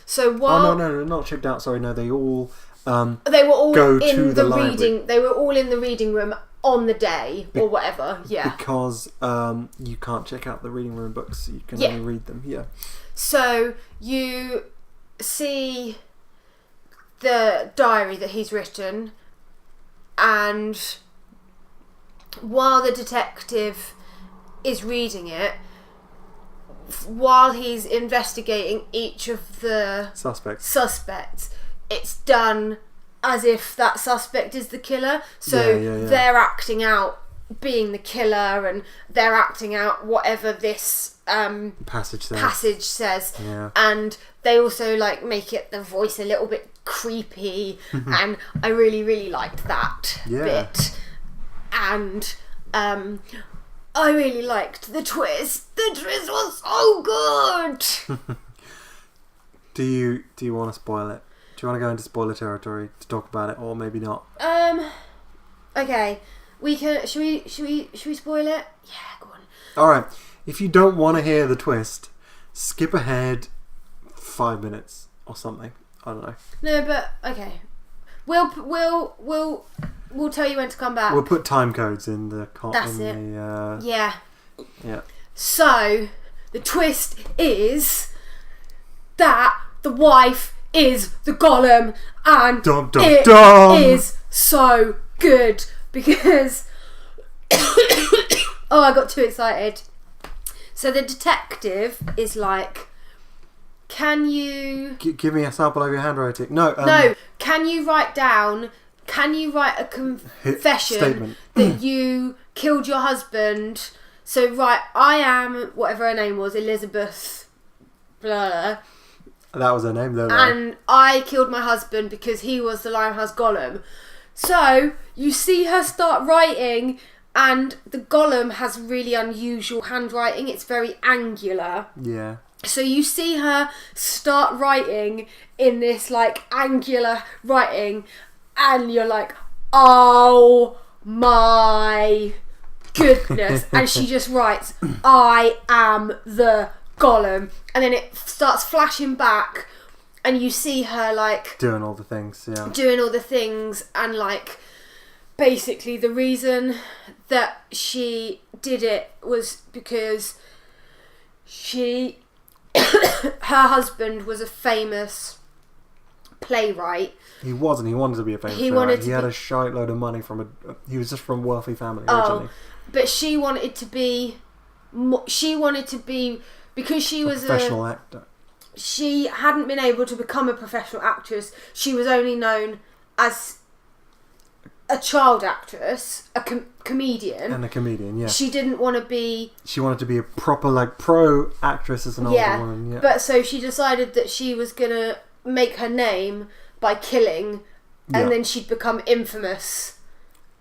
So while no, not checked out. Sorry, no, they all they were all go in to the library. reading. They were all in the reading room on the day or whatever. Yeah, because you can't check out the reading room books. You can only read them. Yeah. So you see the diary that he's written, and while the detective is reading it, while he's investigating each of the suspects, it's done as if that suspect is the killer. So they're acting out being the killer, and they're acting out whatever this passage says. Yeah. And they also like make it the voice a little bit creepy, and I really, really liked that bit. And I really liked the twist. The twist was so good. Do you want to spoil it? Do you want to go into spoiler territory to talk about it, or maybe not? Okay. We can. Should we spoil it? Yeah, go on. All right. If you don't want to hear the twist, skip ahead 5 minutes or something. I don't know. No, but okay. We'll tell you when to come back. We'll put time codes in the. That's it. Yeah. Yeah. So the twist is that the wife is the golem, and it is so good because oh, I got too excited. So the detective is like, can you give me a sample of your handwriting? No. Can you write a confession statement that you killed your husband? So I am whatever her name was, Elizabeth blah, blah. That was her name though. And I killed my husband because he was the Limehouse Golem. So you see her start writing, and the golem has really unusual handwriting. It's very angular. Yeah. So you see her start writing in this like angular writing, and you're like, oh my goodness. And she just writes, I am the golem, and then it starts flashing back, and you see her like doing all the things, and like basically the reason that she did it was because her husband was a famous playwright. He wasn't. He wanted to be a famous playwright. He had a shite load of money he was just from a wealthy family originally. But she wanted to be because she was a professional actor. She hadn't been able to become a professional actress. She was only known as a child actress, a comedian. And a comedian, yeah. She didn't want to be... She wanted to be a proper, like, pro actress as an older woman, yeah. But so she decided that she was going to make her name by killing, and then she'd become infamous.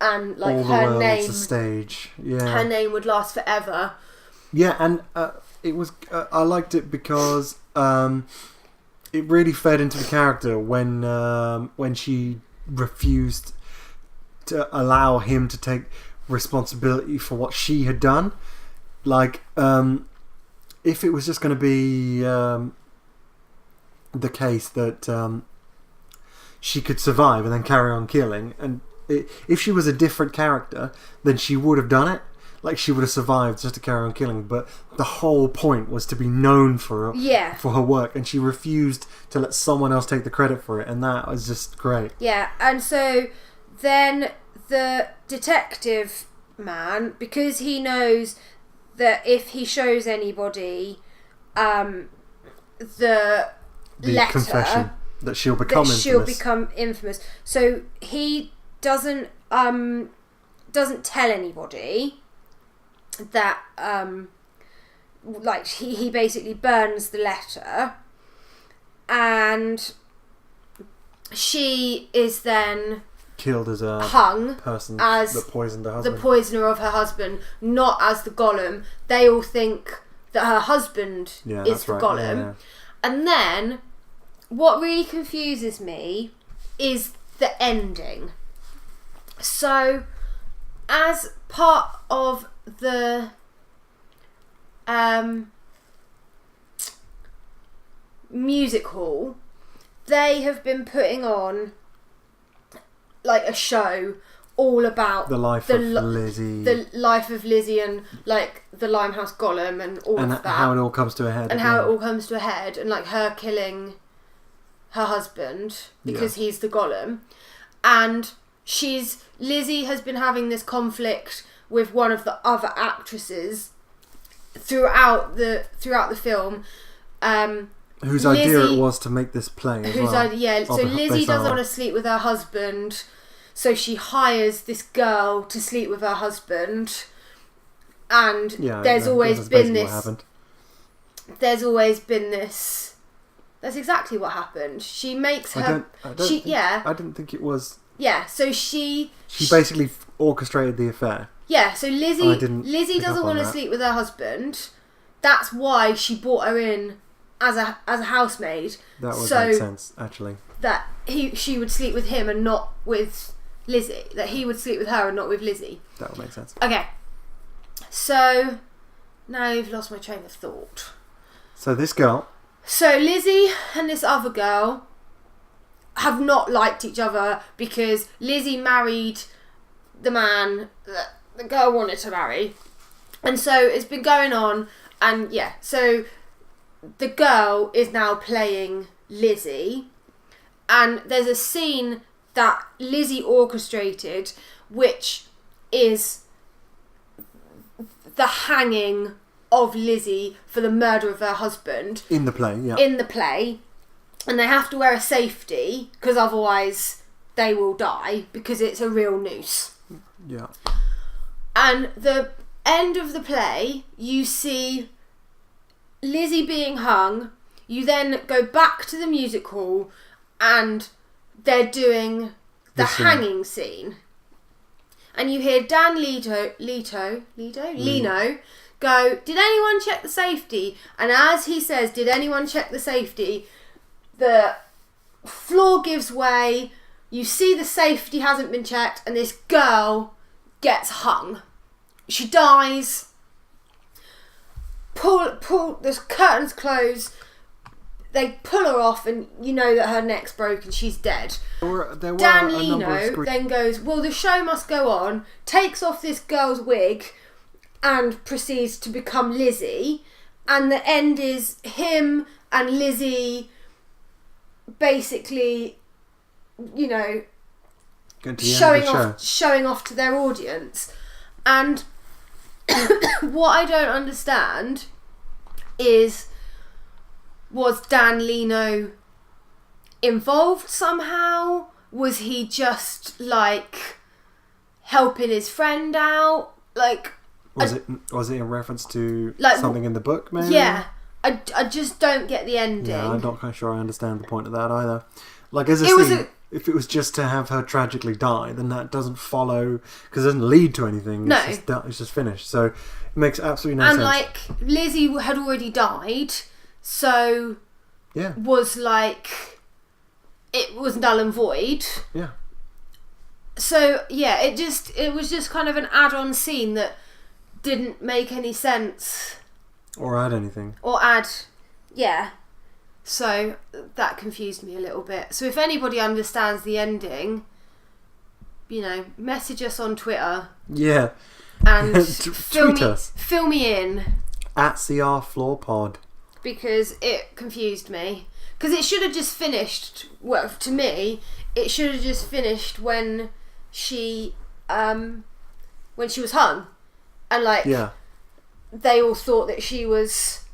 And, like, all her name... the stage, yeah. Her name would last forever. Yeah, and it was... I liked it because it really fed into the character when she refused to allow him to take responsibility for what she had done. Like, if it was just going to be the case that she could survive and then carry on killing, and if she was a different character, then she would have done it. Like, she would have survived just to carry on killing, but the whole point was to be known for her work, and she refused to let someone else take the credit for it, and that was just great. Yeah, and so then the detective man, because he knows that if he shows anybody the letter, confession, that she'll become infamous. So he doesn't tell anybody that like he basically burns the letter, and she is then killed as a hung person as that poisoned her husband. The poisoner of her husband, not as the golem. They all think that her husband is the golem. Yeah. And then what really confuses me is the ending. So as part of the music hall, they have been putting on like a show all about the life of Lizzie, and like the Limehouse Golem and all of that, how it all comes to a head, and like her killing her husband because he's the golem, and Lizzie has been having this conflict with one of the other actresses throughout the film. Whose idea it was to make this play as well. So Lizzie doesn't want to sleep with her husband, so she hires this girl to sleep with her husband. And there's always been this... That's exactly what happened. She makes her... I didn't think it was... Yeah, so she basically orchestrated the affair. Yeah, so Lizzie doesn't want to sleep with her husband. That's why she brought her in as a housemaid. That would make sense, actually. That she would sleep with him and not with Lizzie. That he would sleep with her and not with Lizzie. That would make sense. Okay. So now you've lost my train of thought. So this girl. So Lizzie and this other girl have not liked each other because Lizzie married the man that the girl wanted to marry. And so it's been going on, And yeah, so the girl is now playing Lizzie, and there's a scene that Lizzie orchestrated, which is the hanging of Lizzie for the murder of her husband. In the play, yeah. In the play. And they have to wear a safety, because otherwise they will die, because it's a real noose. Yeah. And the end of the play, you see Lizzie being hung. You then go back to the music hall, and they're doing the hanging scene. And you hear Dan Lino go, "Did anyone check the safety?" And as he says, "Did anyone check the safety?" the floor gives way. You see the safety hasn't been checked, and this girl gets hung. She dies. Pull. The curtains close. They pull her off, and you know that her neck's broken. She's dead. There were Dan Lino then goes, "Well, the show must go on." Takes off this girl's wig and proceeds to become Lizzie. And the end is him and Lizzie basically, you know, showing off to their audience. And what I don't understand is, was Dan Lino involved somehow? Was he just like helping his friend out? Like, was it in reference to like something in the book? Maybe. Yeah, I just don't get the ending. Yeah, I'm not quite sure I understand the point of that either. Like, as a scene, if it was just to have her tragically die, then that doesn't follow, because it doesn't lead to anything. No. It's just finished. So it makes absolutely no sense. And like, Lizzie had already died, so yeah, was like, it was null and void. Yeah. So yeah, it was just kind of an add-on scene that didn't make any sense. Or add anything. Yeah. So that confused me a little bit. So if anybody understands the ending, you know, message us on Twitter. Yeah. And fill me in. At TCRF Pod. Because it confused me. Because it should have just finished, well, to me, it should have just finished when she was hung. And like, yeah, they all thought that she was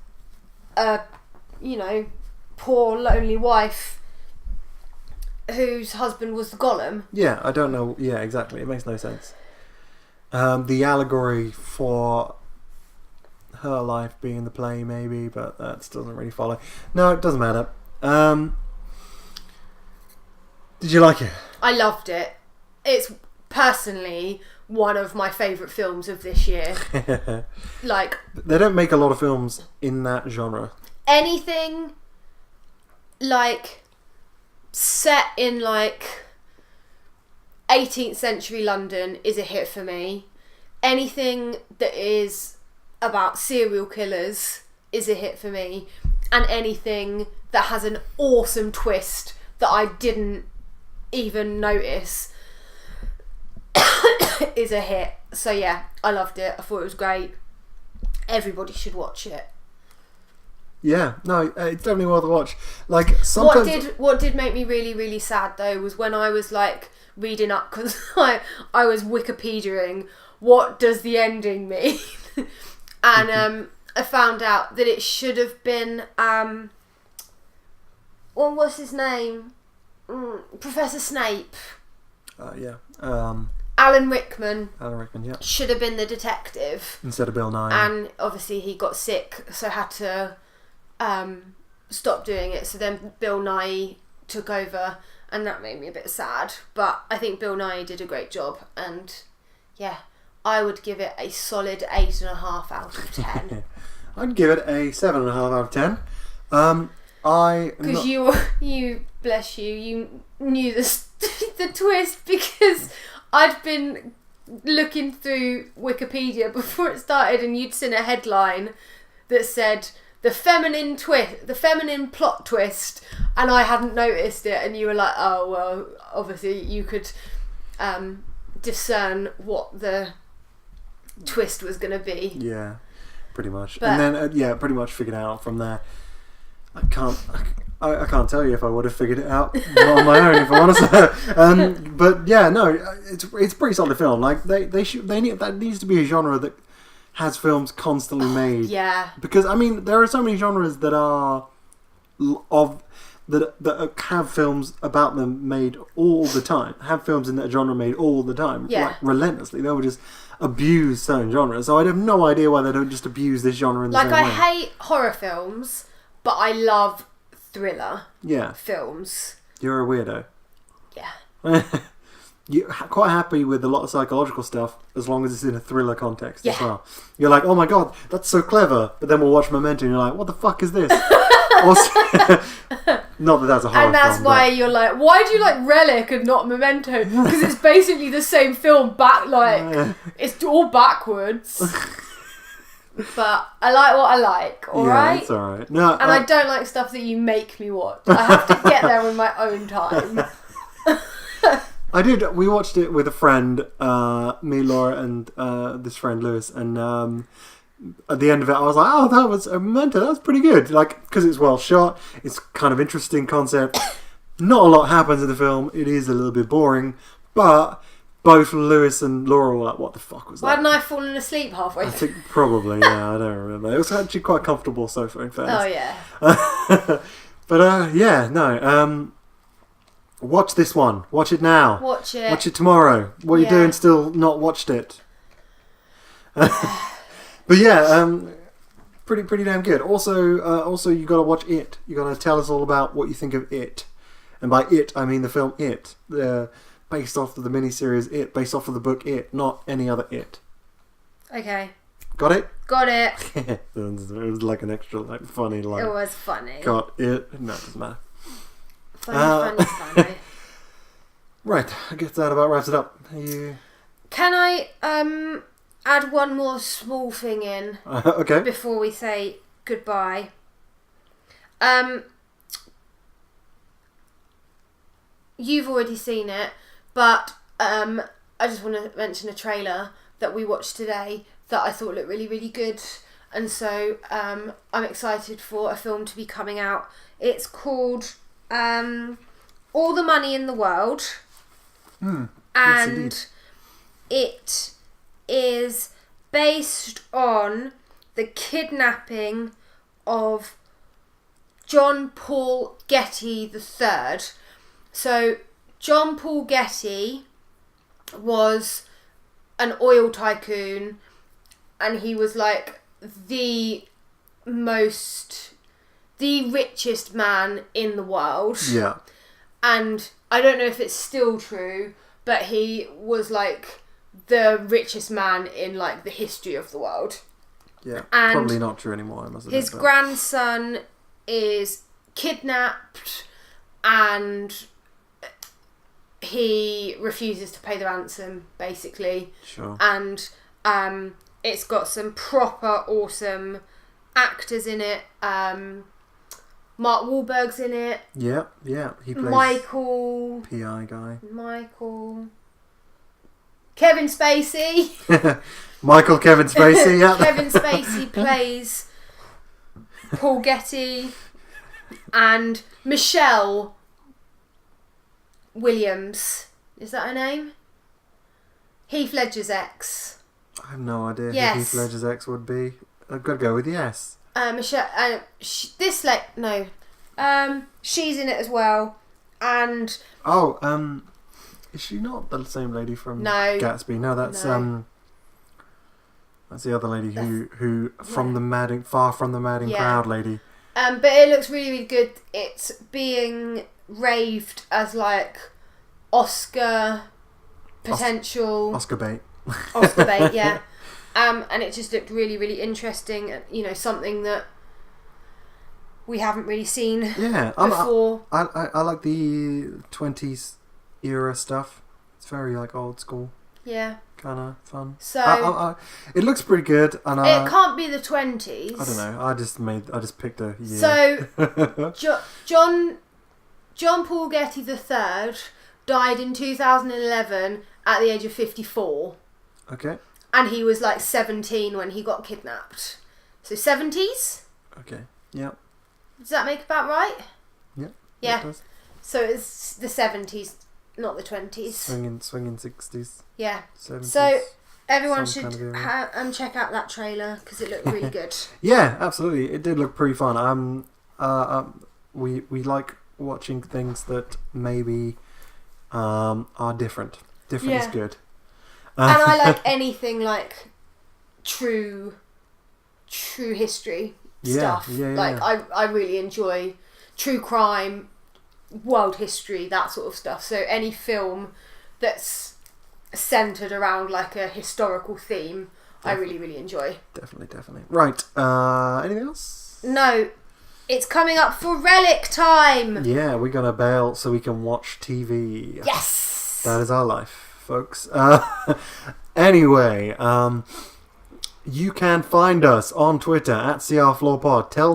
a, you know, poor lonely wife whose husband was the golem. Yeah, I don't know. Yeah, exactly. It makes no sense. The allegory for her life being in the play, maybe, but that doesn't really follow. No, it doesn't matter. Did you like it? I loved it. It's personally one of my favourite films of this year. Like, they don't make a lot of films in that genre. Anything like set in like 18th century London is a hit for me. Anything that is about serial killers is a hit for me. And anything that has an awesome twist that I didn't even notice is a hit. So yeah, I loved it. I thought it was great. Everybody should watch it. Yeah, no, it's definitely worth a watch. Like, sometimes what did make me really, really sad though was when I was like reading up, because I was Wikipediaing what does the ending mean, and I found out that it should have been well, what's his name? Professor Snape. Yeah. Alan Rickman. Yeah. Should have been the detective instead of Bill Nye. And obviously he got sick, so had to stop doing it. So then Bill Nye took over, and that made me a bit sad. But I think Bill Nye did a great job, and yeah, I would give it a solid 8.5 out of 10. I'd give it a 7.5 out of 10. Because you bless you knew the twist, because I'd been looking through Wikipedia before it started, and you'd seen a headline that said the feminine plot twist, and I hadn't noticed it, and you were like, oh well, obviously you could discern what the twist was going to be. Yeah, pretty much. But- And then pretty much figured it out from there. I can't tell you if I would have figured it out on my own, if I'm honest. But yeah, no, it's a pretty solid film. Like they need, that needs to be a genre that has films constantly made. Yeah. Because I mean, there are so many genres that are that have films about them made all the time. Have films in that genre made all the time. Yeah. Like relentlessly. They will just abuse certain genres. So I have no idea why they don't just abuse this genre in the same way. Like I hate horror films, but I love thriller films. You're a weirdo. Yeah. You're quite happy with a lot of psychological stuff as long as it's in a thriller context as Yeah. well. You're like, oh my god, that's so clever. But then we'll watch Memento and you're like, what the fuck is this? Not that that's a horror film. And that's why you're like, why do you like Relic and not Memento? Because it's basically the same film it's all backwards. But I like what I like, alright? Yeah, it's alright. No, and I don't like stuff that you make me watch. I have to get there in my own time. I did. We watched it with a friend, me, Laura, and this friend Lewis. And at the end of it, I was like, "Oh, that was a Memento. That was pretty good." Like, because it's well shot, it's kind of interesting concept. Not a lot happens in the film. It is a little bit boring, but both Lewis and Laura were like, "What the fuck was that?" Why hadn't I fallen asleep halfway I through? think probably. Yeah, I don't remember. It was actually quite a comfortable sofa, in fairness. Oh yeah. But yeah, no. Watch this one. Watch it now. Watch it. Watch it tomorrow. What are you doing still not watched it? But yeah, pretty damn good. Also you got to watch It. You got to tell us all about what you think of It. And by It, I mean the film It. Based off of the miniseries It, based off of the book It, not any other It. Okay. Got it? Got it. It was like an extra funny line. It was funny. Got it? No, it doesn't matter. Funny. Right, I guess that about wraps it up. Can I add one more small thing in Okay. before we say goodbye? You've already seen it, but I just want to mention a trailer that we watched today that I thought looked really, really good. And so I'm excited for a film to be coming out. It's called All the Money in the World. Yes, And indeed. it is based on the kidnapping of John Paul Getty III. So John Paul Getty was an oil tycoon, and he was like the richest man in the world. Yeah. And I don't know if it's still true, but he was like the richest man in like the history of the world. Yeah. And probably not true anymore, I must admit. His grandson is kidnapped and he refuses to pay the ransom, basically. Sure. And it's got some proper awesome actors in it. Mark Wahlberg's in it. Yeah. He plays Michael. PI guy. Kevin Spacey. Michael Kevin Spacey, yeah. Kevin Spacey plays Paul Getty. And Michelle Williams. Is that her name? Heath Ledger's ex. I have no idea Yes. who Heath Ledger's ex would be. I've got to go with yes. Michelle. She's in it as well. And is she not the same lady from No. Gatsby? No, that's that's the other lady who from the Madding Crowd lady. but it looks really, really good. It's being raved as like Oscar potential. Oscar bait. Oscar bait, yeah. And it just looked really, really interesting. You know, something that we haven't really seen before. I like the 20s era stuff. It's very like old school. Yeah. Kind of fun. So it looks pretty good, and it can't be the 20s. I don't know. I just picked a year. So John Paul Getty III died in 2011 at the age of 54. Okay. And he was like 17 when he got kidnapped. So 70s? Okay. Yeah. Does that make about right? Yeah. Yeah. It does. So it's the 70s, not the 20s. Swinging 60s. Yeah. 70s. So everyone some should kind of check out that trailer because it looked really good. Yeah, absolutely. It did look pretty fun. We like watching things that maybe are different. Different is good. And I like anything like true history stuff. Like I really enjoy true crime, world history, that sort of stuff. So any film that's centered around like a historical theme, I really, really enjoy. Definitely. Right. Anything else? No. It's coming up for Relic time! Yeah, we're going to bail so we can watch TV. Yes! That is our life, folks. Anyway, you can find us on Twitter at CRFloorPod. Tell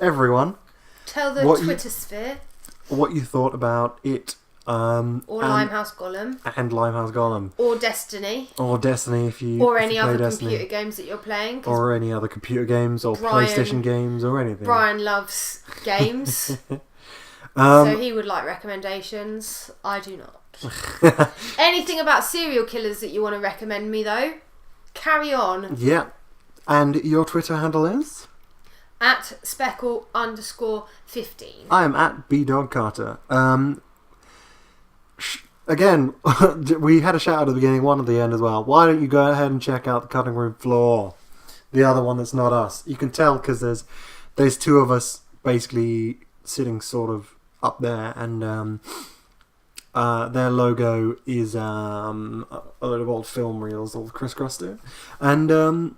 everyone. Tell the Twitter sphere. What you thought about it. Or Limehouse Golem. And Limehouse Golem. Or Destiny. Or Destiny if you Or any other Destiny. computer games that you're playing. Or any other computer games or PlayStation games or anything. Brian loves games. So he would like recommendations. I do not. Anything about serial killers that you want to recommend me though, carry on. Yeah. And your Twitter handle is? At speckle_15. I am at bdogcarter. Again, we had a shout out at the beginning, one at the end as well. Why don't you go ahead and check out the cutting room floor? The other one that's not us. You can tell because there's two of us basically sitting sort of up there, and their logo is a load of old film reels, old crisscross do. And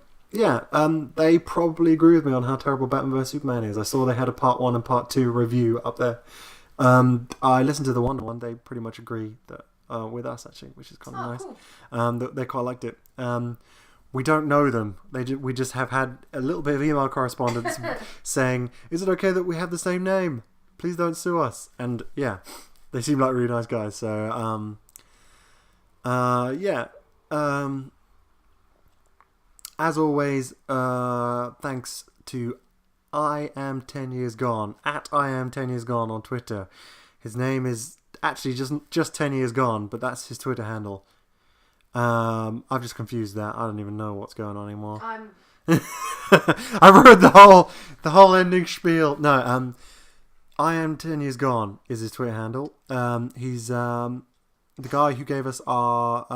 they probably agree with me on how terrible Batman vs Superman is. I saw they had a part 1 and part 2 review up there. I listened to the one. They pretty much agree that with us actually, which is kind of nice. Cool. They quite liked it. We don't know them. We just have had a little bit of email correspondence saying, "Is it okay that we have the same name? Please don't sue us." And yeah, they seem like really nice guys. So as always, thanks to I am 10 years gone at I am 10 years gone on Twitter. His name is actually just 10 years gone, but that's his Twitter handle. I've just confused that. I don't even know what's going on anymore. I wrote the whole ending spiel. No, I am 10 years gone is his Twitter handle. He's the guy who gave us our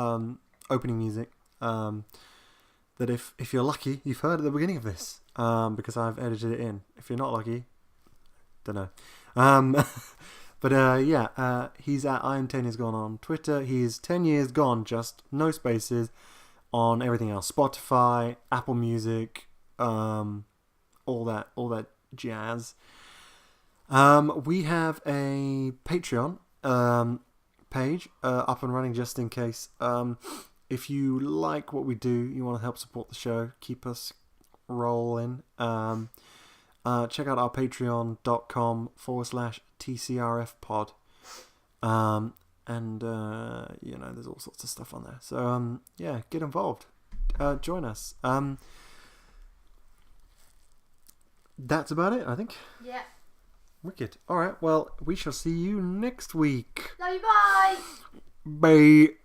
opening music. That if you're lucky, you've heard at the beginning of this, because I've edited it in. If you're not lucky, don't know. He's at I am 10 years gone on Twitter. He's 10 years gone, just no spaces, on everything else: Spotify, Apple Music, all that jazz. We have a Patreon page up and running just in case. If you like what we do, you want to help support the show, keep us rolling, check out our patreon.com/TCRF Pod. There's all sorts of stuff on there. So, get involved. Join us. That's about it, I think. Yeah. Wicked. All right, well, we shall see you next week. Love you, bye. Bye.